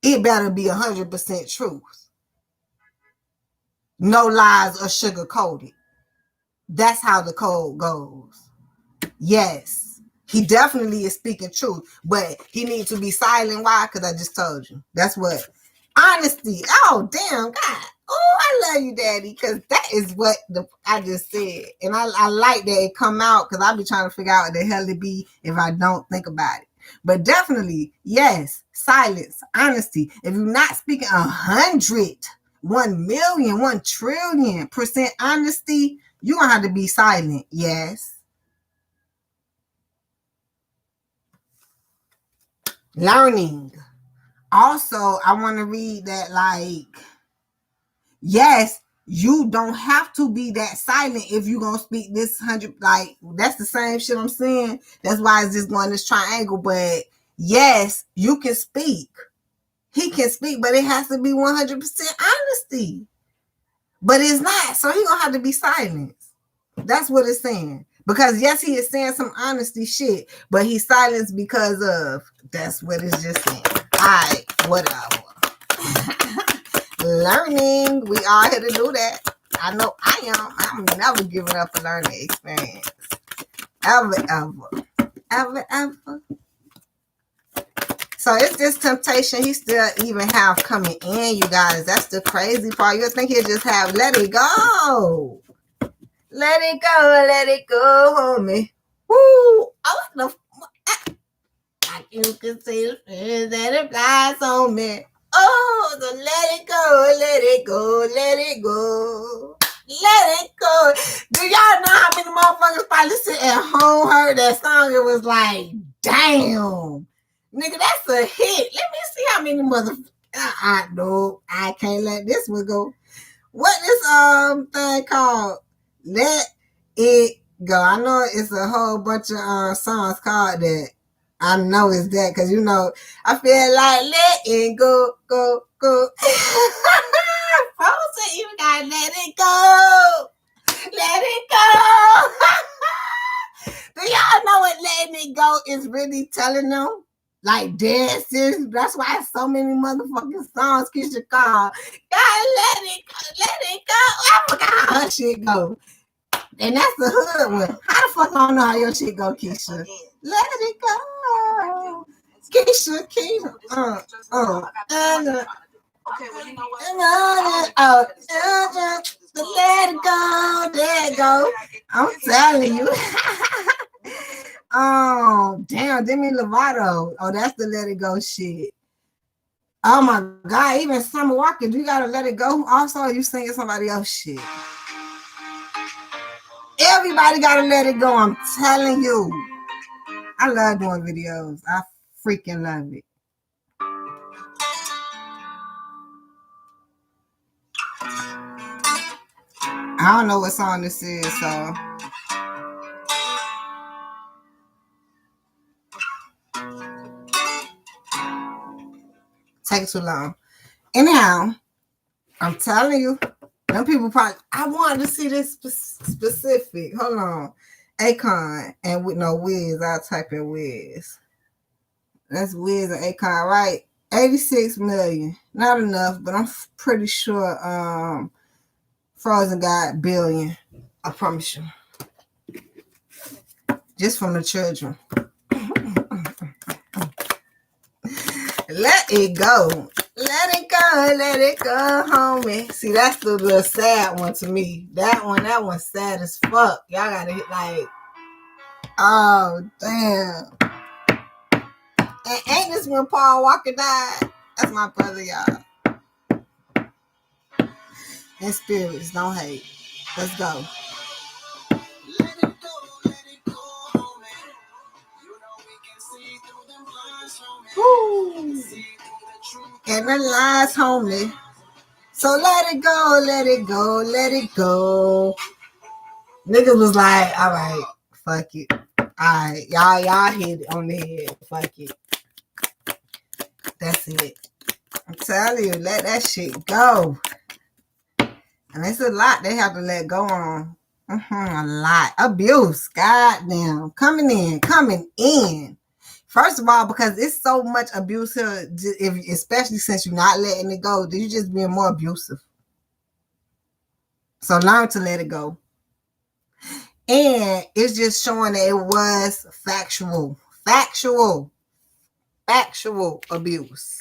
it better be 100% truth. No lies or sugar-coated. That's how the code goes. Yes, he definitely is speaking truth, but he needs to be silent. Why? Because I just told you. That's what. Honesty. Oh, damn, God. Oh, I love you, Daddy, because that is what I just said. And I like that it come out because I'll be trying to figure out what the hell it be if I don't think about it. But definitely, yes, silence, honesty. If you're not speaking 100, 1 million, 1 trillion% honesty, you're going to have to be silent. Yes. Learning. Also, I want to read that like, yes, you don't have to be that silent if you're going to speak this 100. Like, that's the same shit I'm saying. That's why it's just going this triangle. But yes, you can speak. He can speak, but it has to be 100% honesty. But it's not. So he's going to have to be silent. That's what it's saying. Because yes, he is saying some honesty shit, but he's silenced because of, that's what it's just saying. All right, whatever. Learning. We are here to do that. I know I am. I'm never giving up a learning experience. Ever, ever. Ever, ever. So it's this temptation he still even have coming in, you guys. That's the crazy part. You think he'll just have let it go. Let it go, homie. Woo! Oh, what the like you can see the fear that it flies on me. Oh, so let it go, let it go, let it go. Let it go. Do y'all know how many motherfuckers probably sit at home, heard that song, it was like, damn. Nigga, that's a hit. Let me see how many motherfuckers. No, I can't let this one go. What is thing called? Let It Go. I know it's a whole bunch of songs called that. I know it's that because you know I feel like let it go, go, go. Frozen even got let it go. Let it go. Do y'all know what letting it go is really telling them? Like dead serious. That's why so many motherfucking songs Keisha called. God, let it go, let it go. I forgot how her shit go. And that's the hood one. How the fuck I don't know how your shit go, Keisha? Let it go. Keisha. Okay, well, you know what? Let it go. There it go. I'm telling you. Oh, damn, Demi Lovato. Oh, that's the let it go shit. Oh my God, even Summer Walker, you gotta let it go. Also, you singing somebody else shit. Everybody gotta let it go. I'm telling you. I love doing videos. I freaking love it. I don't know what song this is, so. Take too long. Anyhow, I'm telling you, them people probably, I wanted to see this specific. Hold on. Akon and with no Wiz. I'll type in Wiz. That's Wiz and Akon, right? 86 million. Not enough, but I'm pretty sure Frozen got billion. I promise you. Just from the children. Let it go. Let it go, homie. See, that's the little sad one to me. That one's sad as fuck. Y'all gotta hit like, oh, damn. And ain't this when Paul Walker died? That's my brother, y'all. And spirits, don't hate. Let's go. Let it go, homie. You know we can see through them lines, homie. Woo. And the lies, homie. So let it go, let it go, let it go. Niggas was like, all right, fuck it. All right, y'all hit it on the head. Fuck it. That's it. I'm telling you, let that shit go. And it's a lot they have to let go on. A lot. Abuse. Goddamn. Coming in. First of all, because it's so much abuse here, especially since you're not letting it go, you're just being more abusive. So learn to let it go. And it's just showing that it was factual abuse.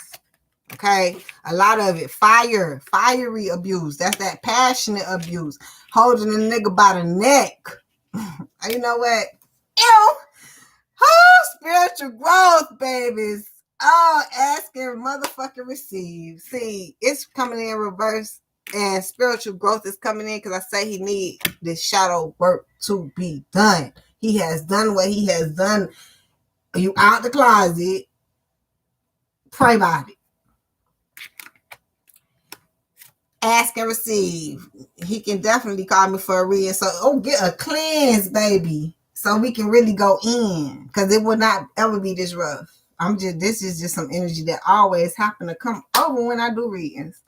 Okay, a lot of it, fiery abuse. That's that passionate abuse, holding a nigga by the neck. You know what? Ew. Oh, spiritual growth, babies. Oh, ask and motherfucking receive. See, it's coming in reverse, and spiritual growth is coming in because I say he need this shadow work to be done. He has done what he has done. You out the closet, pray about it. Ask and receive. He can definitely call me for a reading. So, get a cleanse, baby, so we can really go in, because it will not ever be this rough. This is just some energy that always happen to come over when I do readings.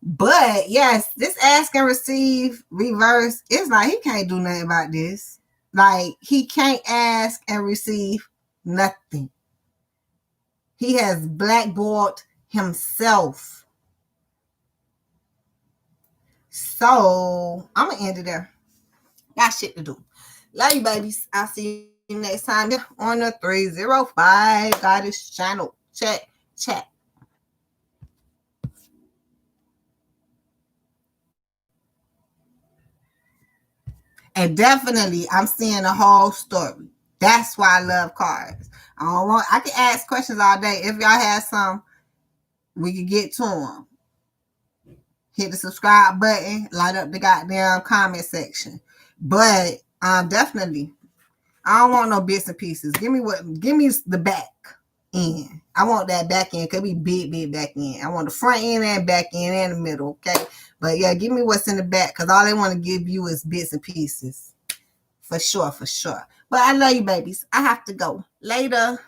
But yes, this ask and receive reverse, it's like he can't do nothing about this. Like, he can't ask and receive nothing. He has blackballed himself. So I'm gonna end it there. Got shit to do. Love you, babies. I'll see you next time on the 305 Goddess channel. Chat. And definitely, I'm seeing the whole story. That's why I love cards. I can ask questions all day. If y'all have some, we can get to them. Hit the subscribe button, light up the goddamn comment section. But definitely, I don't want no bits and pieces. Give me the back end. I want that back end. Could be big back end. I want the front end and back end and the middle. Okay. But yeah, give me what's in the back, because all they want to give you is bits and pieces. For sure. But I love you, babies. I have to go. Later.